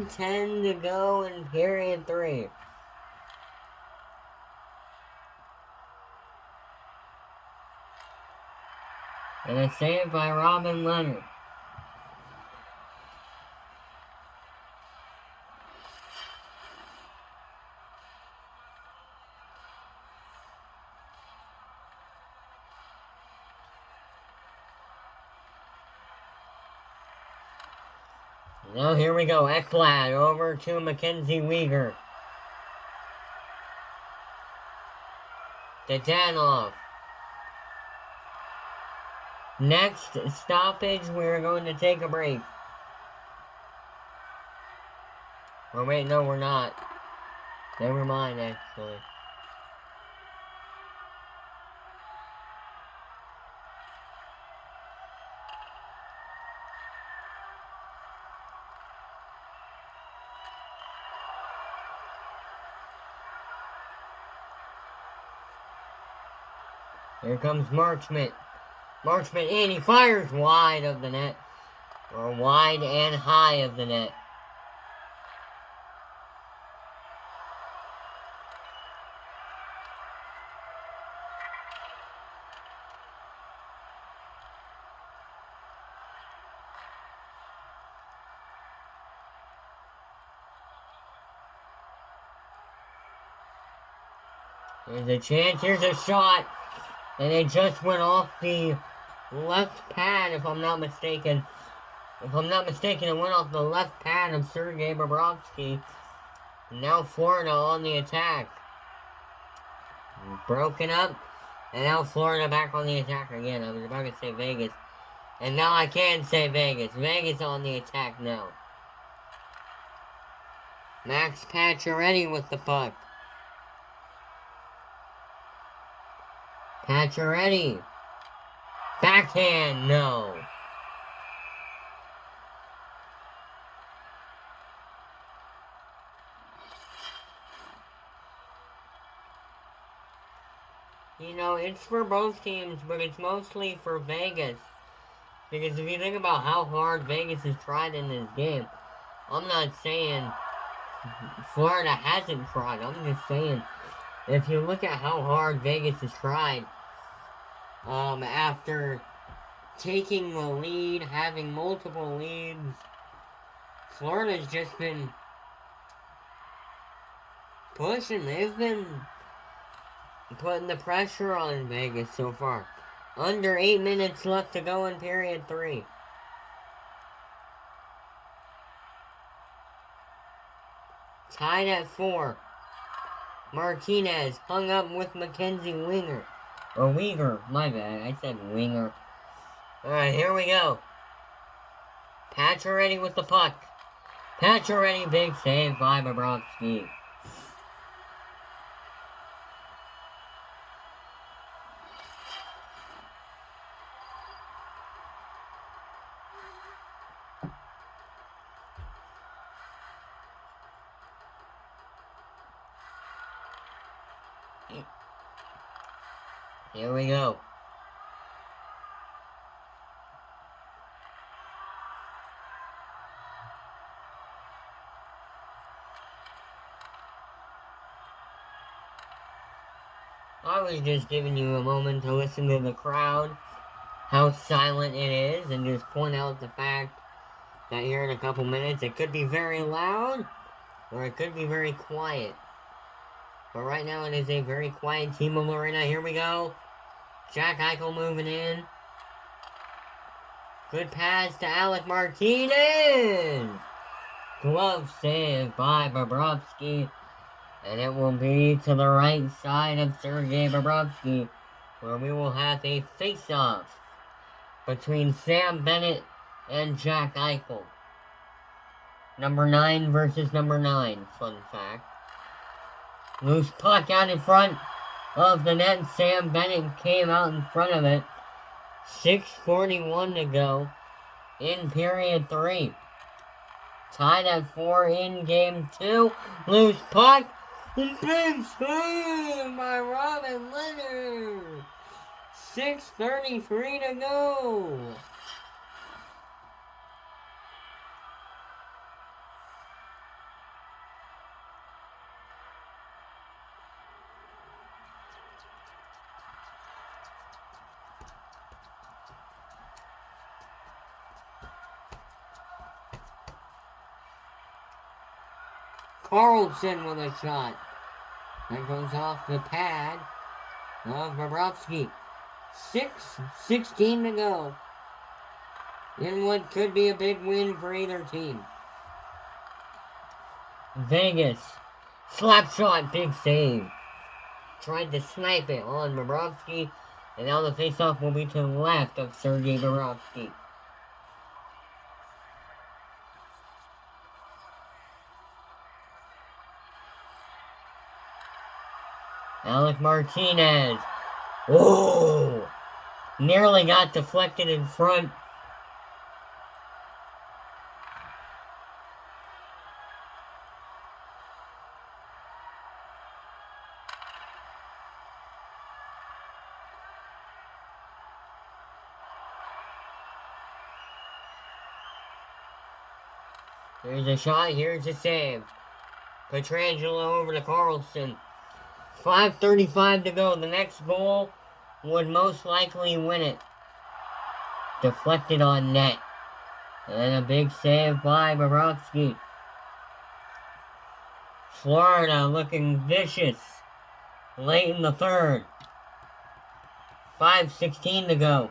Ten to go in period 3. And a save by Robin Leonard. Now here we go. Ekblad over to Mackenzie Weegar. Dadonov. Next stoppage, we're going to take a break. Or wait, no, we're not. Never mind, actually. Here comes Marchment. Marchman in, he fires wide of the net. Or wide and high of the net. There's a chance, here's a shot. And it just went off the left pad, if I'm not mistaken. If I'm not mistaken, it went off the left pad of Sergei Bobrovsky. Now Florida on the attack. Broken up. And now Florida back on the attack again. I was about to say Vegas. And now I can say Vegas. Vegas on the attack now. Max Pacioretty with the puck. Pacioretty. Backhand, no. You know, it's for both teams, but it's mostly for Vegas. Because if you think about how hard Vegas has tried in this game, I'm not saying Florida hasn't tried. I'm just saying, if you look at how hard Vegas has tried, after taking the lead, having multiple leads, Florida's just been pushing. They've been putting the pressure on Vegas so far. Under 8 minutes left to go in period 3. Tied at 4. Martinez hung up with Mackenzie Winger. Or Weegar, my bad. I said Winger. Alright, here we go. Pacioretty with the puck. Pacioretty, big save by Bobrovsky. Here we go. I was just giving you a moment to listen to the crowd, how silent it is, and just point out the fact that here in a couple minutes it could be very loud, or it could be very quiet. But right now it is a very quiet T-Mobile Arena. Here we go. Jack Eichel moving in. Good pass to Alec Martinez. Glove save by Bobrovsky. And it will be to the right side of Sergei Bobrovsky, where we will have a face-off between Sam Bennett and Jack Eichel. Number 9 versus number 9, fun fact. Loose puck out in front of the net. Sam Bennett came out in front of it. 6:41 to go in period 3. Tied at 4 in game 2. Loose puck. Big save by Robin Leonard. 6:33 to go. Carlson with a shot. That goes off the pad of Bobrovsky. 6:16 to go. In what could be a big win for either team. Vegas. Slap shot, big save. Tried to snipe it on Bobrovsky. And now the faceoff will be to the left of Sergei Bobrovsky. Alec Martinez. Oh! Nearly got deflected in front. Here's a shot. Here's a save. Petrangelo over to Carlson. 5:35 to go. The next goal would most likely win it. Deflected on net. And a big save by Bobrovsky. Florida looking vicious late in the third. 5:16 to go.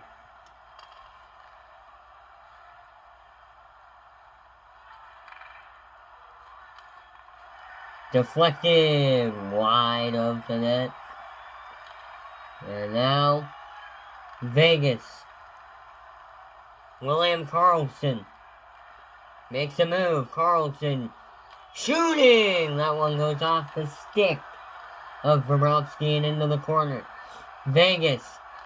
Deflected wide of the net. And now Vegas. William Karlsson makes a move. Karlsson shooting! That one goes off the stick of Bobrovsky and into the corner. Vegas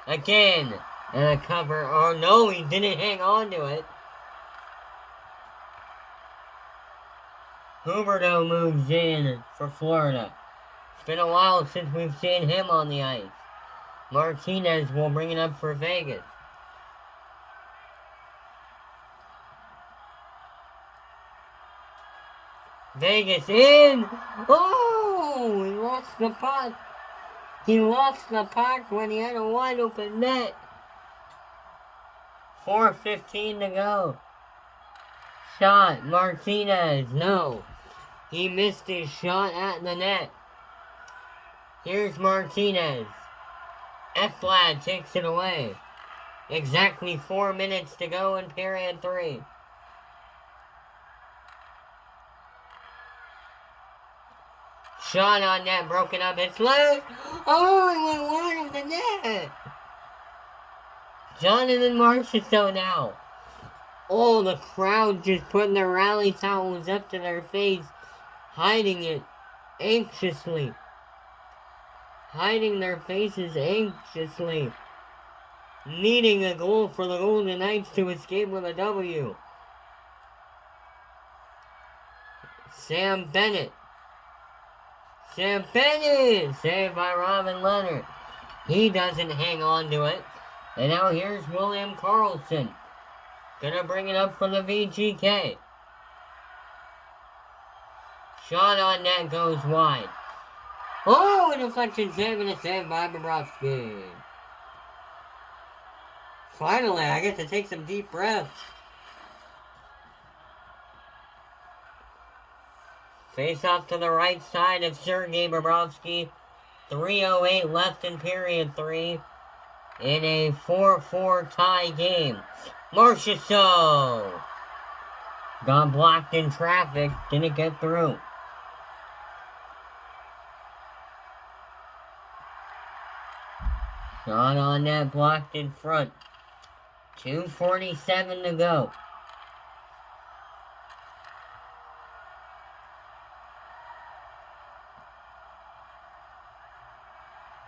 again. And a cover. Oh no, he didn't hang on to it. Huberdeau moves in for Florida. It's been a while since we've seen him on the ice. Martinez will bring it up for Vegas. Vegas in! Oh! He lost the puck. He lost the puck when he had a wide open net. 4:15 to go. Shot. Martinez. No. He missed his shot at the net. Here's Martinez. Ekblad takes it away. Exactly 4 minutes to go in period 3. Shot on net, broken up. It's left. Oh, it went wide of the net. Jonathan Marchessault now. Oh, the crowd just putting their rally towels up to their face, hiding it anxiously. Hiding their faces anxiously. Needing a goal for the Golden Knights to escape with a W. Sam Bennett. Saved by Robin Leonard. He doesn't hang on to it. And now here's William Karlsson. Gonna bring it up for the VGK. Shot on net goes wide. Oh, a deflection save and a save by Bobrovsky. Finally, I get to take some deep breaths. Face off to the right side of Sergei Bobrovsky. 3:08 left in period 3. In a 4-4 tie game. Marchessault got blocked in traffic. Didn't get through. Shot on net, blocked in front. 2:47 to go.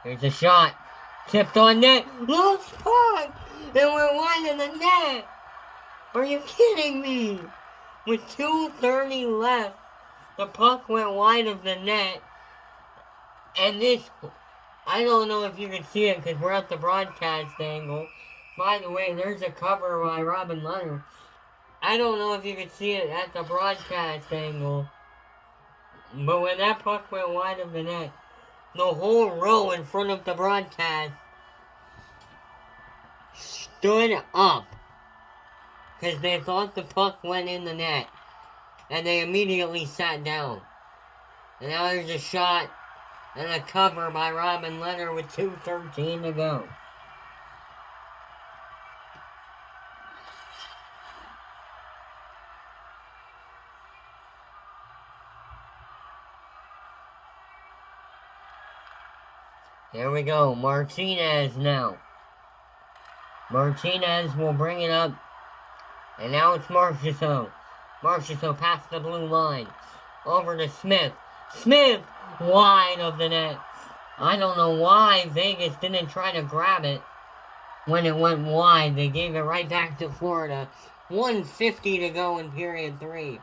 Here's a shot. Tipped on net. Loose puck! It went wide of the net! Are you kidding me? With 2:30 left, the puck went wide of the net. And this, I don't know if you can see it because we're at the broadcast angle. By the way, there's a cover by Robin Leonard. I don't know if you can see it at the broadcast angle. But when that puck went wide of the net, the whole row in front of the broadcast stood up because they thought the puck went in the net, and they immediately sat down. And now there's a shot and a cover by Robin Leonard with 2:13 to go. Here we go, Martinez now. Martinez will bring it up. And now it's Marchessault. Marchessault past the blue line. Over to Smith. Smith! Wide of the net. I don't know why Vegas didn't try to grab it when it went wide. They gave it right back to Florida. 1:50 to go in period 3.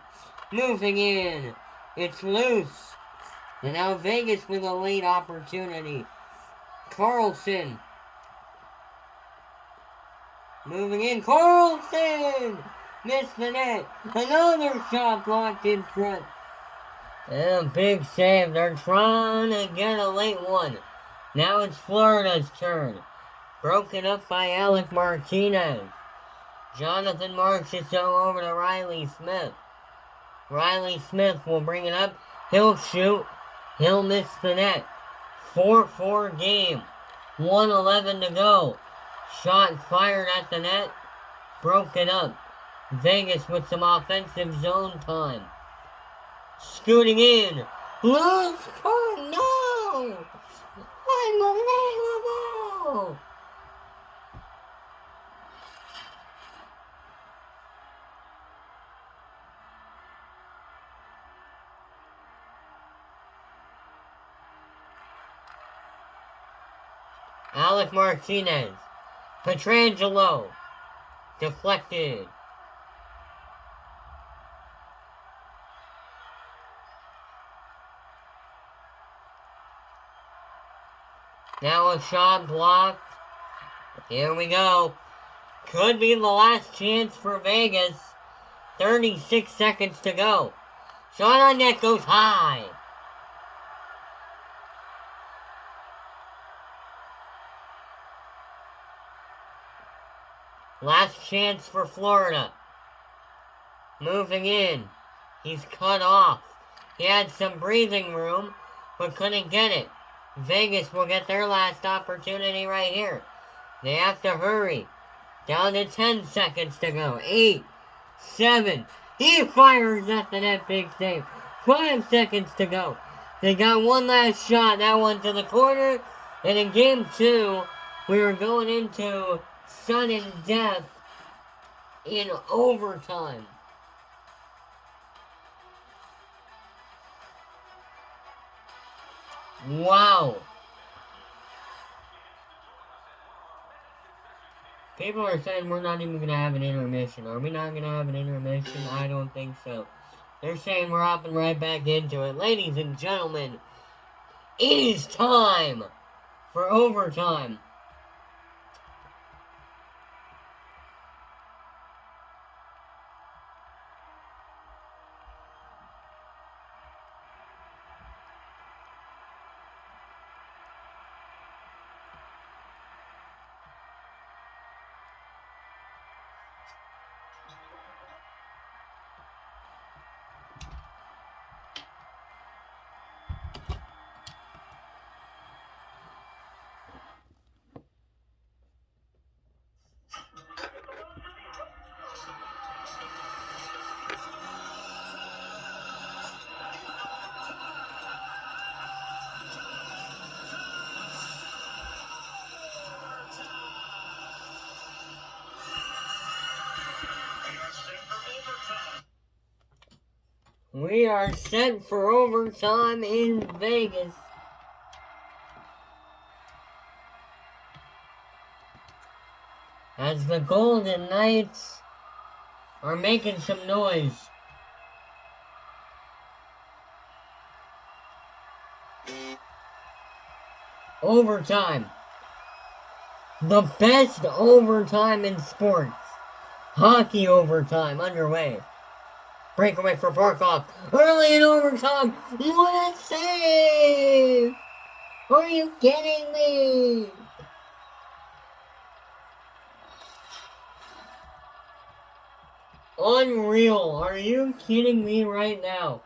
Moving in. It's loose. And now Vegas with a late opportunity. Karlsson. Moving in. Karlsson! Missed the net. Another shot blocked in front. And a big save. They're trying to get a late one. Now it's Florida's turn. Broken up by Alec Martinez. Jonathan Marchessault over to Riley Smith. Riley Smith will bring it up. He'll shoot. He'll miss the net. 4-4 game. 1:11 to go. Shot fired at the net. Broken up. Vegas with some offensive zone time. Scooting in. Loose score. No! Unbelievable! Alec Martinez. Petrangelo. Deflected. Now a shot blocked. Here we go. Could be the last chance for Vegas. 36 seconds to go. Shot on net goes high. Last chance for Florida. Moving in. He's cut off. He had some breathing room, but couldn't get it. Vegas will get their last opportunity right here. They have to hurry. Down to 10 seconds to go. 8, 7. He fires at the net. Big save. 5 seconds to go. They got one last shot. That one to the corner. And in game 2, we were going into sudden death in overtime. Wow. People are saying we're not even going to have an intermission. Are we not going to have an intermission? I don't think so. They're saying we're hopping right back into it. Ladies and gentlemen, it is time for overtime. We are set for overtime in Vegas. As the Golden Knights are making some noise. Overtime. The best overtime in sports. Hockey overtime underway. Breakaway for Barkov. Early in overtime. What a save! Are you kidding me? Unreal. Are you kidding me right now?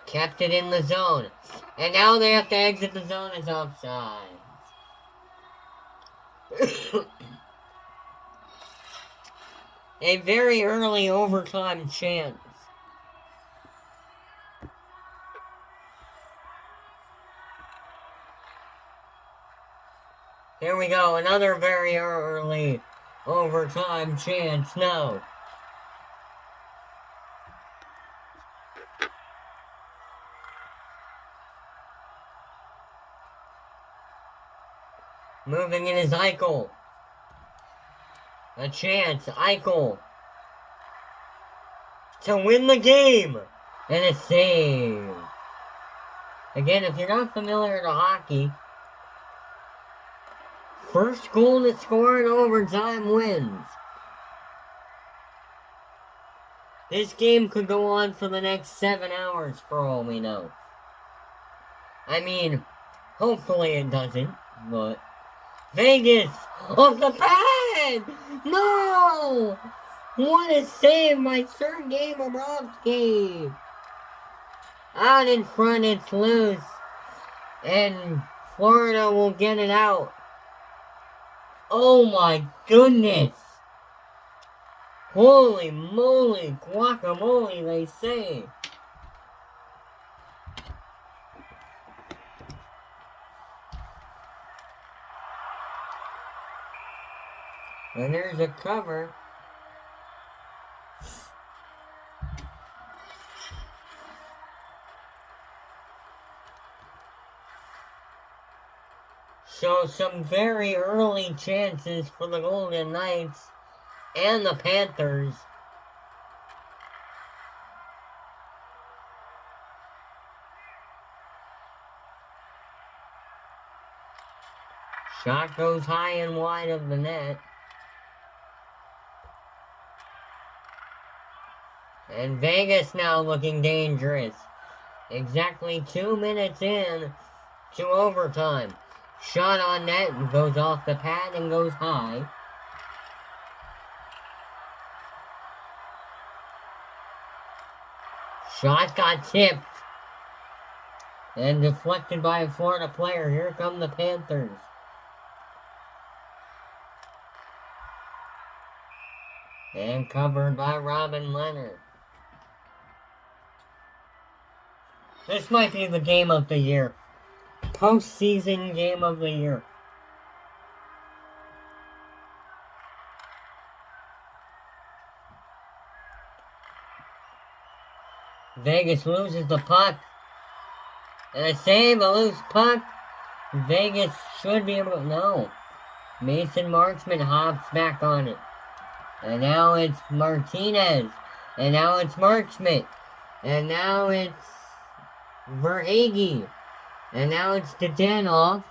Kept it in the zone. And now they have to exit the zone as offside. A very early overtime chance. Here we go, another very early overtime chance. No. Moving in is Eichel. A chance, Eichel. To win the game. And a save. Again, if you're not familiar to hockey, first goal to score in overtime wins. This game could go on for the next 7 hours for all we know. I mean, hopefully it doesn't, but... Vegas! Off the pad! No! What a save by Sergei Bobrovsky! Out in front, it's loose. And Florida will get it out. Oh my goodness! Holy moly, guacamole, they say. And there's a cover. So some very early chances for the Golden Knights and the Panthers. Shot goes high and wide of the net. And Vegas now looking dangerous. Exactly 2 minutes in to overtime. Shot on net and goes off the pad and goes high. Shot got tipped. And deflected by a Florida player. Here come the Panthers. And covered by Robin Leonard. This might be the game of the year. Postseason game of the year. Vegas loses the puck. And a save, a loose puck. Vegas should be able to... No. Mason Marchment hops back on it. And now it's Martinez. And now it's Marchment. And now it's Verhaeghe. And now it's Dadanoff.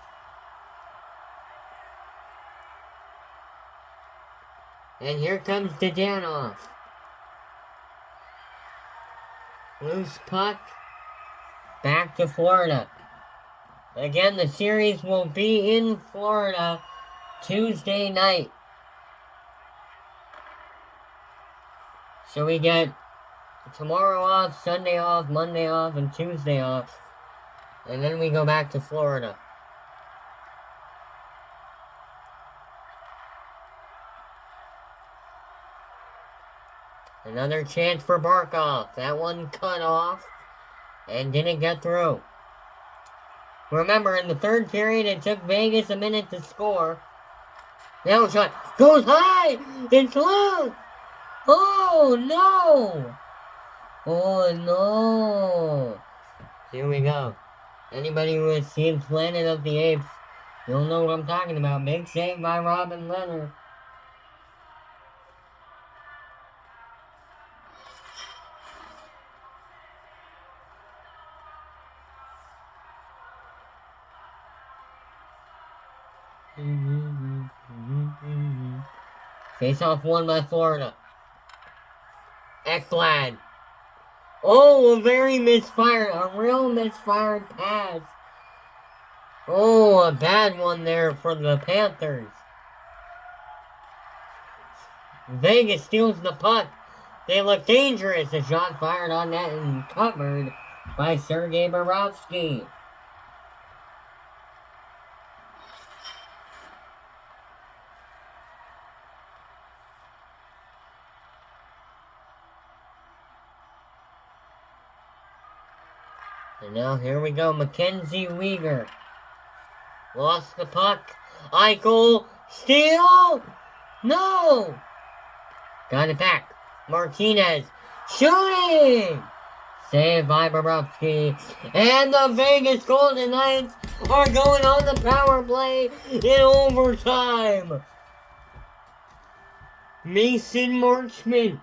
And here comes Dadanoff. Loose puck. Back to Florida. Again, the series will be in Florida Tuesday night. So we get tomorrow off, Sunday off, Monday off, and Tuesday off. And then we go back to Florida. Another chance for Barkov. That one cut off and didn't get through. Remember, in the third period, it took Vegas a minute to score. Now shot goes high. It's loose. Oh, no. Oh, no. Here we go. Anybody who has seen Planet of the Apes, you'll know what I'm talking about. Big save by Robin Leonard. Face-off won by Florida. Ekblad. Oh, a very misfired, a real misfired pass. Oh, a bad one there for the Panthers. Vegas steals the puck. They look dangerous. A shot fired on net and covered by Sergei Bobrovsky. And now here we go, Mackenzie Weegar. Lost the puck. Eichel. Steal! No! Got it back. Martinez. Shooting! Saved by Bobrovsky. And the Vegas Golden Knights are going on the power play in overtime. Mason Marchment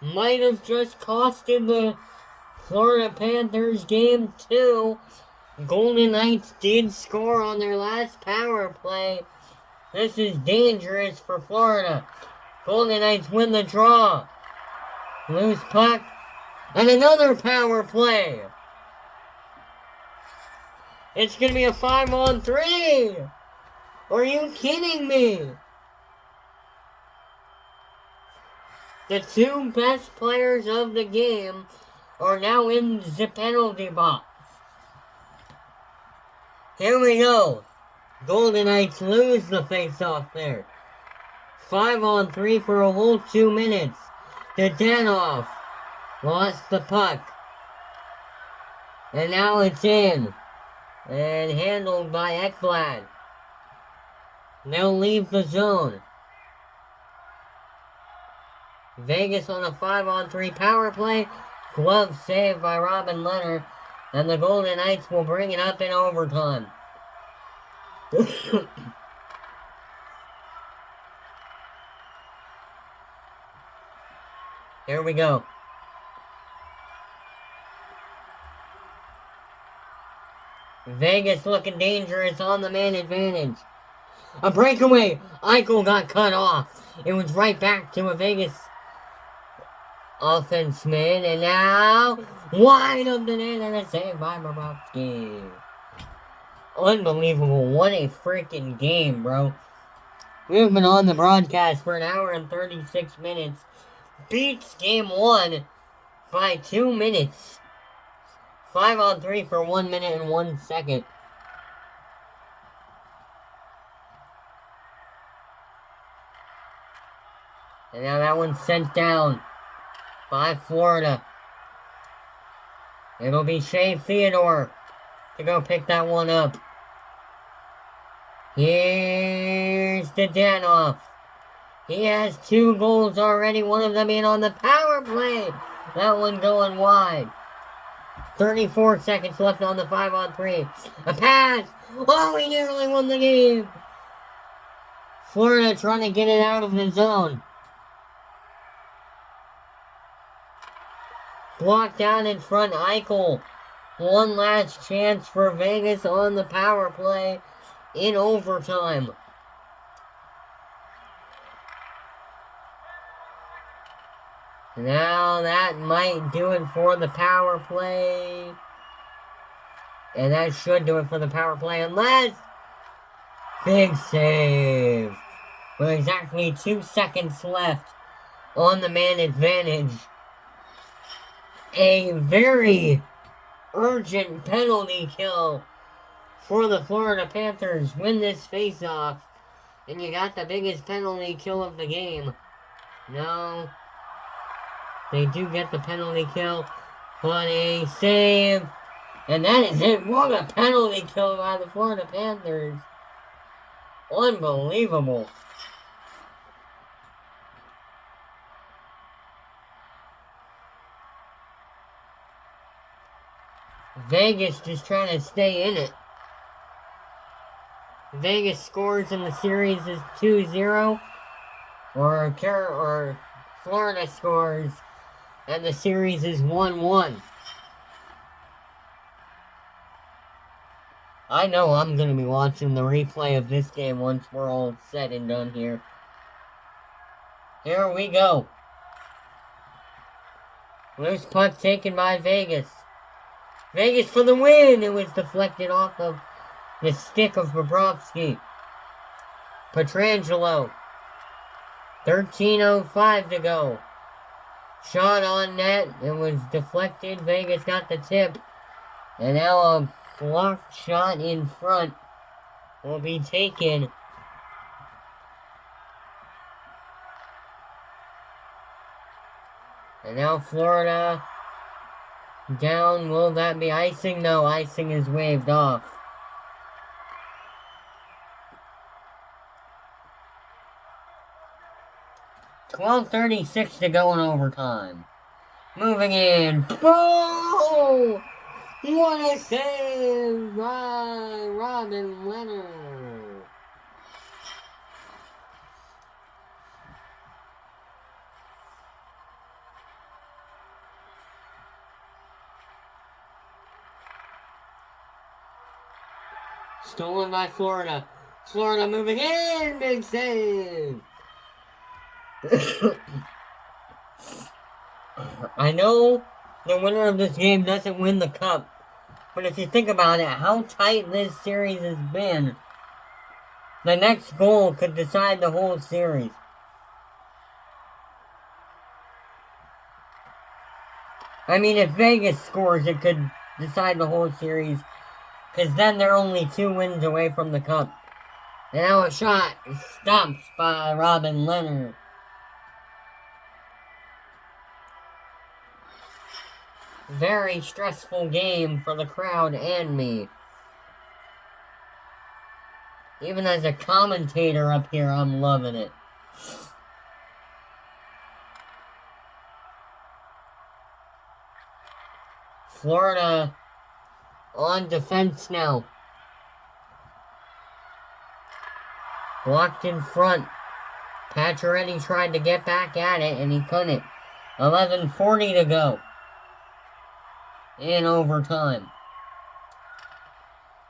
might have just costed the Florida Panthers game 2 Golden Knights did score on their last power play. This is dangerous for Florida. Golden Knights win the draw. Loose puck. And another power play. It's going to be a 5-on-3. Are you kidding me? The two best players of the game are now in the penalty box. Here we go. Golden Knights lose the face-off there. 5-on-3 for a whole 2 minutes. Dadanoff lost the puck. And now it's in. And handled by Ekblad. They'll leave the zone. Vegas on a 5-on-3 power play. Glove saved by Robin Leonard. And the Golden Knights will bring it up in overtime. Here we go. Vegas looking dangerous on the man advantage. A breakaway. Eichel got cut off. It was right back to a Vegas offenseman. And now, wide of the net and a save by Bobrovsky. Unbelievable. What a freaking game, bro. We've been on the broadcast for an hour and 36 minutes. Beats game 1 by 2 minutes. 5-on-3 for 1 minute and 1 second. And now that one's sent down by Florida. It'll be Shea Theodore to go pick that one up. Here's Dadanoff. He has 2 goals already, one of them being on the power play. That one going wide. 34 seconds left on the 5-on-3. A pass! Oh, he nearly won the game! Florida trying to get it out of the zone. Blocked down in front, Eichel. One last chance for Vegas on the power play in overtime. Now that might do it for the power play. And that should do it for the power play unless... Big save. With exactly 2 seconds left on the man advantage. A very urgent penalty kill for the Florida Panthers. Win this face-off. And you got the biggest penalty kill of the game. No. They do get the penalty kill. But a save. And that is it. What a penalty kill by the Florida Panthers. Unbelievable. Vegas just trying to stay in it. Vegas scores in the series is 2-0. Or Florida scores and the series is 1-1. I know I'm going to be watching the replay of this game once we're all said and done here. Here we go. Loose puck taken by Vegas. Vegas for the win! It was deflected off of the stick of Bobrovsky. Pietrangelo. 13:05 to go. Shot on net. It was deflected. Vegas got the tip. And now a blocked shot in front will be taken. And now Florida down. Will that be icing? No, icing is waved off. $12:36 to go in overtime. Moving in. Boom! What a save by Robin Leonard. Stolen by Florida. Florida moving in. Big save. I know the winner of this game doesn't win the cup. But if you think about it, how tight this series has been, the next goal could decide the whole series. I mean, if Vegas scores, it could decide the whole series. Because then they're only 2 wins away from the cup. And now a shot stopped by Robin Leonard. Very stressful game for the crowd and me. Even as a commentator up here, I'm loving it. Florida on defense now. Blocked in front. Pacioretty tried to get back at it, and he couldn't. 11:40 to go. In overtime.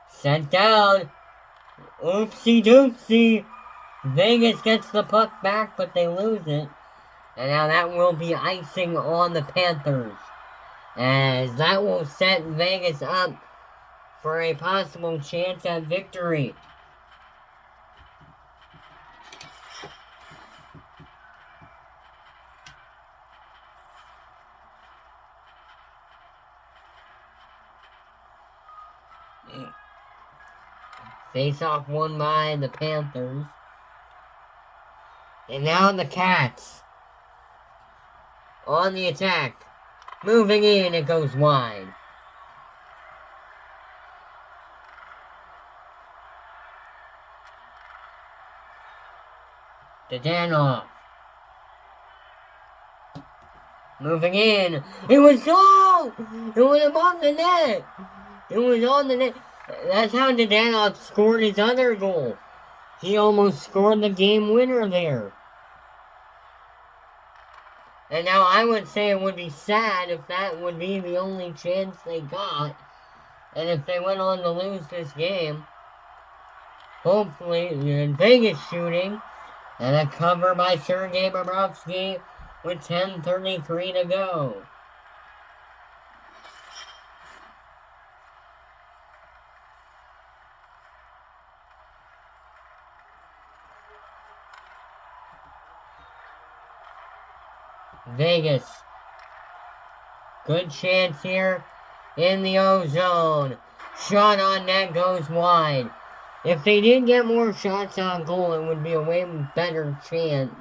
Sent down. Oopsie doopsie. Vegas gets the puck back, but they lose it. And now that will be icing on the Panthers, as that will set Vegas up for a possible chance at victory. Face-off won by the Panthers. And now the Cats on the attack. Moving in, it goes wide. Dadanoff. Moving in. It was goal! It was above the net. It was on the net. That's how Dadanoff scored his other goal. He almost scored the game winner there. And now I would say it would be sad if that would be the only chance they got. And if they went on to lose this game. Hopefully, in Vegas shooting. And a cover by Sergei Bobrovsky with 10:33 to go. Vegas. Good chance here in the O-zone. Shot on net goes wide. If they did get more shots on goal, it would be a way better chance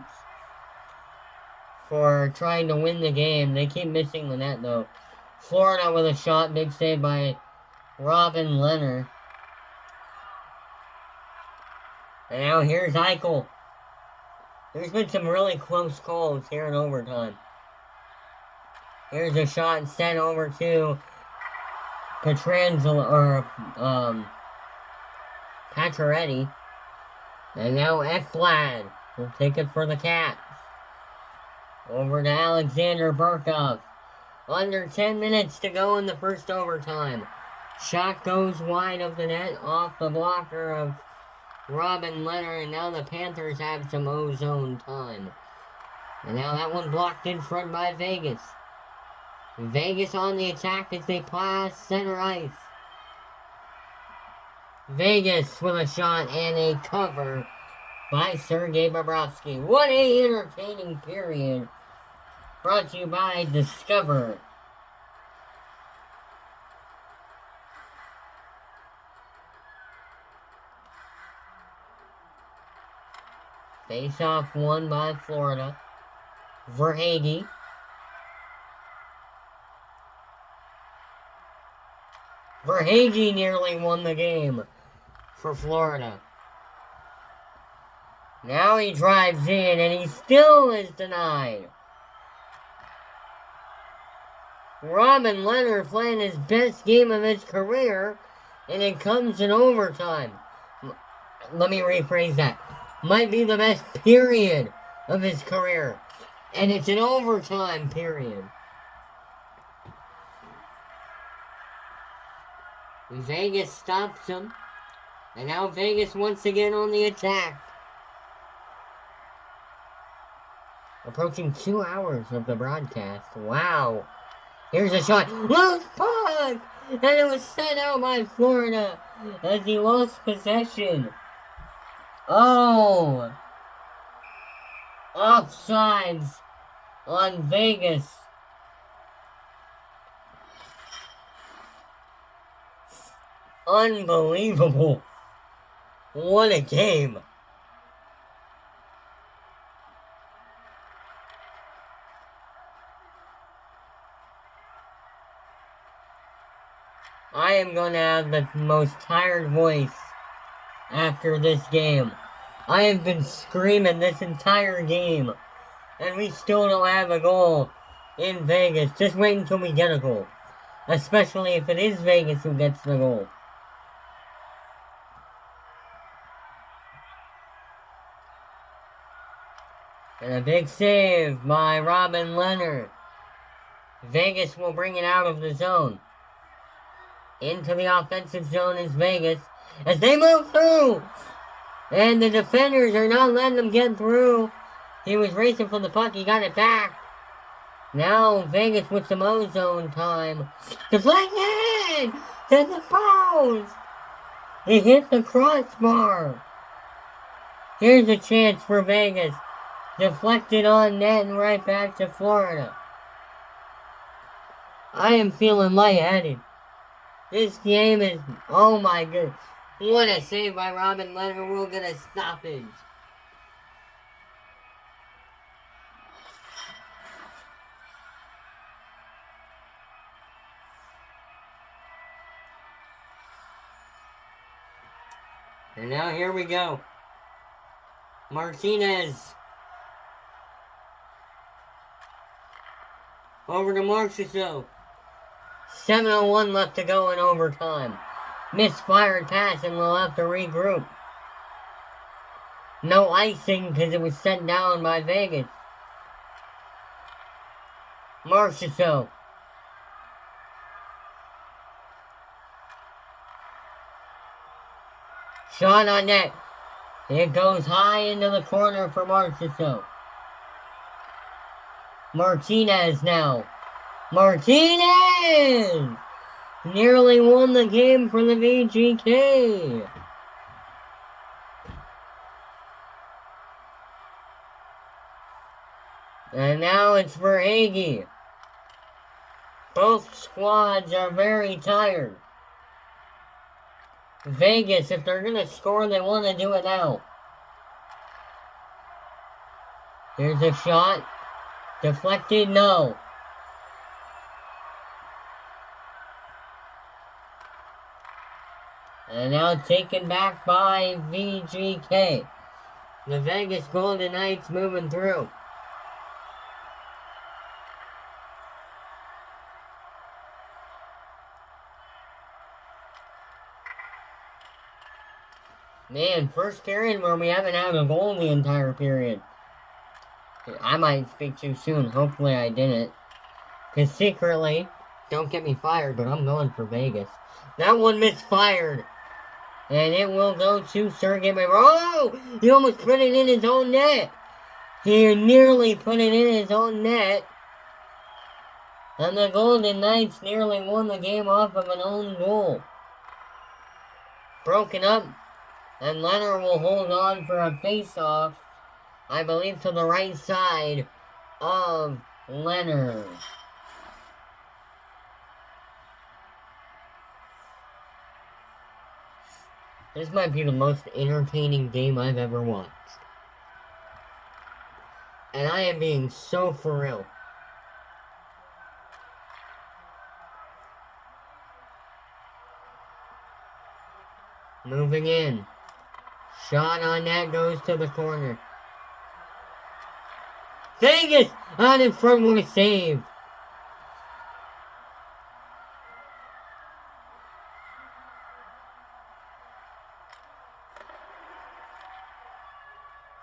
for trying to win the game. They keep missing the net, though. Florida with a shot. Big save by Robin Leonard. And now here's Eichel. There's been some really close calls here in overtime. Here's a shot sent over to Pietrangelo, or Pacioretty. And now Ekblad will take it for the Cats. Over to Alexander Barkov. Under 10 minutes to go in the first overtime. Shot goes wide of the net off the blocker of Robin Leonard, and now the Panthers have some O-zone time. And now that one blocked in front by Vegas. Vegas on the attack as they pass center ice. Vegas with a shot and a cover by Sergei Bobrovsky. What a entertaining period. Brought to you by Discover. Face-off won by Florida. Verhaeghe. Verhaeghe nearly won the game for Florida. Now he drives in and he still is denied. Robin Leonard playing his best game of his career, and it comes in overtime. Let me rephrase that. Might be the best period of his career. And it's an overtime period. Vegas stops him. And now Vegas once again on the attack. Approaching 2 hours of the broadcast. Wow. Here's a shot. Loose puck! And it was sent out by Florida as he lost possession. Oh! Offsides on Vegas. Unbelievable. What a game. I am going to have the most tired voice after this game. I have been screaming this entire game, and we still don't have a goal in Vegas. Just wait until we get a goal, especially if it is Vegas who gets the goal. And a big save by Robin Leonard. Vegas will bring it out of the zone. Into the offensive zone is Vegas as they move through. And the defenders are not letting them get through. He was racing for the puck. He got it back. Now Vegas with some ozone time. Deflected! And the post! It hit the crossbar. Here's a chance for Vegas. Deflected on net and right back to Florida. I am feeling lightheaded. This game is, oh my goodness. What a save by Robin Leonard. We'll get a stoppage. And now here we go. Martinez. Over to Marchessault. 7:01 left to go in overtime. Misfired pass and we'll have to regroup. No icing because it was sent down by Vegas. Marchessault. Shot on net. It goes high into the corner for Marchessault. Martinez now. Martinez! Nearly won the game for the VGK. And now it's for Hagee. Both squads are very tired. Vegas, if they're going to score, they want to do it now. Here's a shot. Deflected, no. And now taken back by VGK. The Vegas Golden Knights moving through. Man, first period where we haven't had a goal the entire period. I might speak too soon. Hopefully I didn't. Because secretly, don't get me fired, but I'm going for Vegas. That one misfired. And it will go to Sergei Bobrovsky. Oh! He almost put it in his own net. He nearly put it in his own net. And the Golden Knights nearly won the game off of an own goal. Broken up. And Leonard will hold on for a face-off. I believe to the right side of Leonard. This might be the most entertaining game I've ever watched. And I am being so for real. Moving in. Shot on net goes to the corner. Vegas out in front with a save.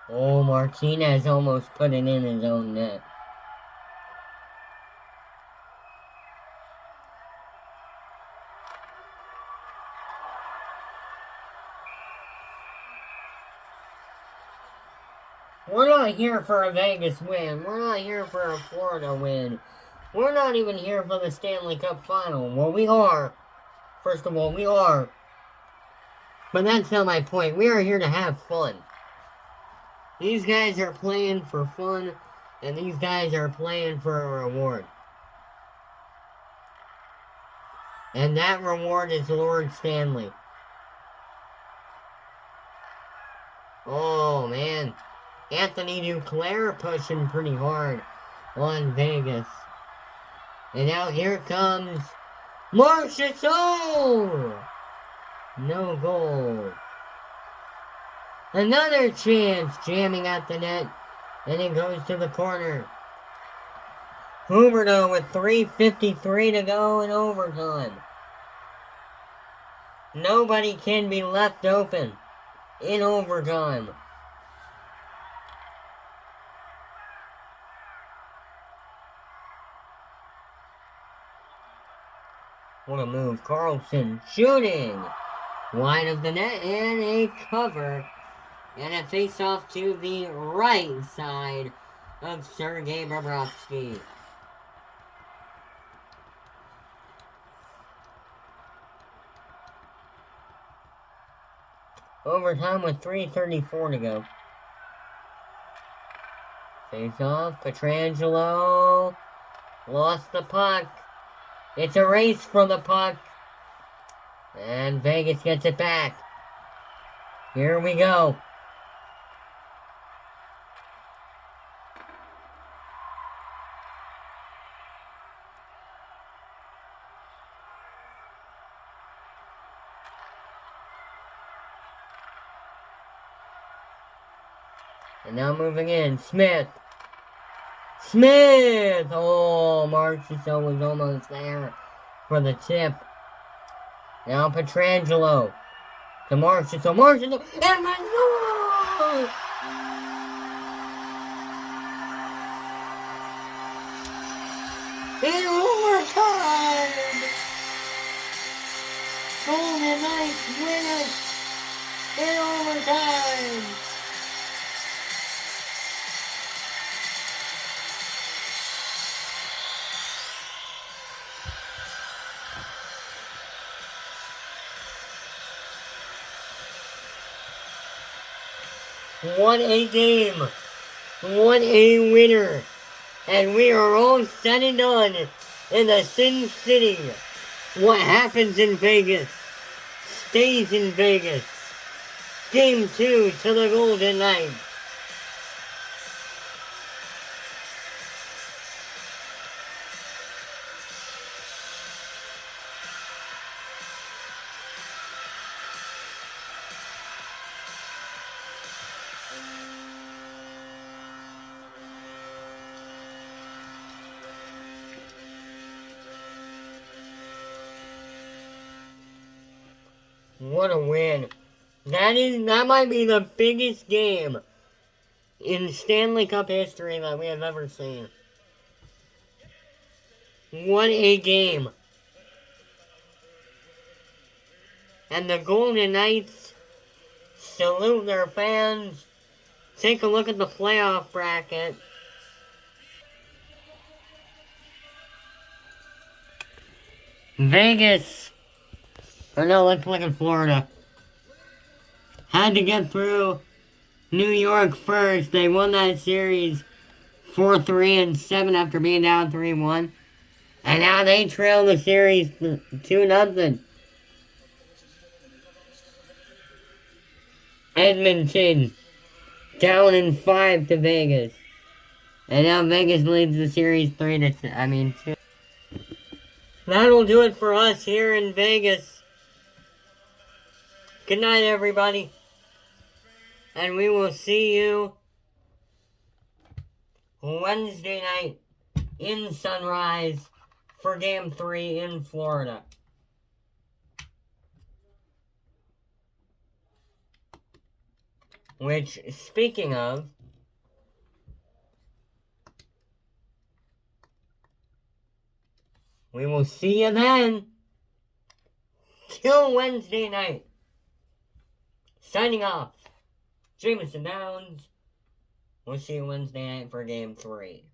Oh, Martinez almost put it in his own net. We're not here for a Vegas win. We're not here for a Florida win. We're not even here for the Stanley Cup final. Well, we are. First of all, we are. But that's not my point. We are here to have fun. These guys are playing for fun, and these guys are playing for a reward. And that reward is Lord Stanley. Oh, man. Anthony Duclair pushing pretty hard on Vegas. And now here comes Marchessault! No goal. Another chance jamming at the net. And it goes to the corner. Huberdeau with 3:53 to go in overtime. Nobody can be left open in overtime. What a move. Carlson shooting wide of the net and a cover. And a face-off to the right side of Sergei Bobrovsky. Overtime with 3:34 to go. Face-off. Pietrangelo lost the puck. It's a race for the puck. And Vegas gets it back. Here we go. And now moving in, Smith. Smith! Oh, Marchessault was almost there for the tip. Now Pietrangelo to Marchessault. Marchessault! And my goal! In overtime! Golden Knights win it in overtime! What a game! What a winner! And we are all said and done in the Sin City. What happens in Vegas stays in Vegas. Game 2 to the Golden Knights. What a win. That might be the biggest game in Stanley Cup history that we have ever seen. What a game. And the Golden Knights salute their fans. Take a look at the playoff bracket. Vegas. Or no, let's look at Florida. Had to get through New York first. They won that series 4-3-7 after being down 3-1. And now they trail the series 2-0. Edmonton down in 5 to Vegas. And now Vegas leads the series 2. That'll do it for us here in Vegas. Good night, everybody. And we will see you Wednesday night in Sunrise for Game 3 in Florida. Which, speaking of, we will see you then. Till Wednesday night. Signing off. Jameson Downs. We'll see you Wednesday night for Game 3.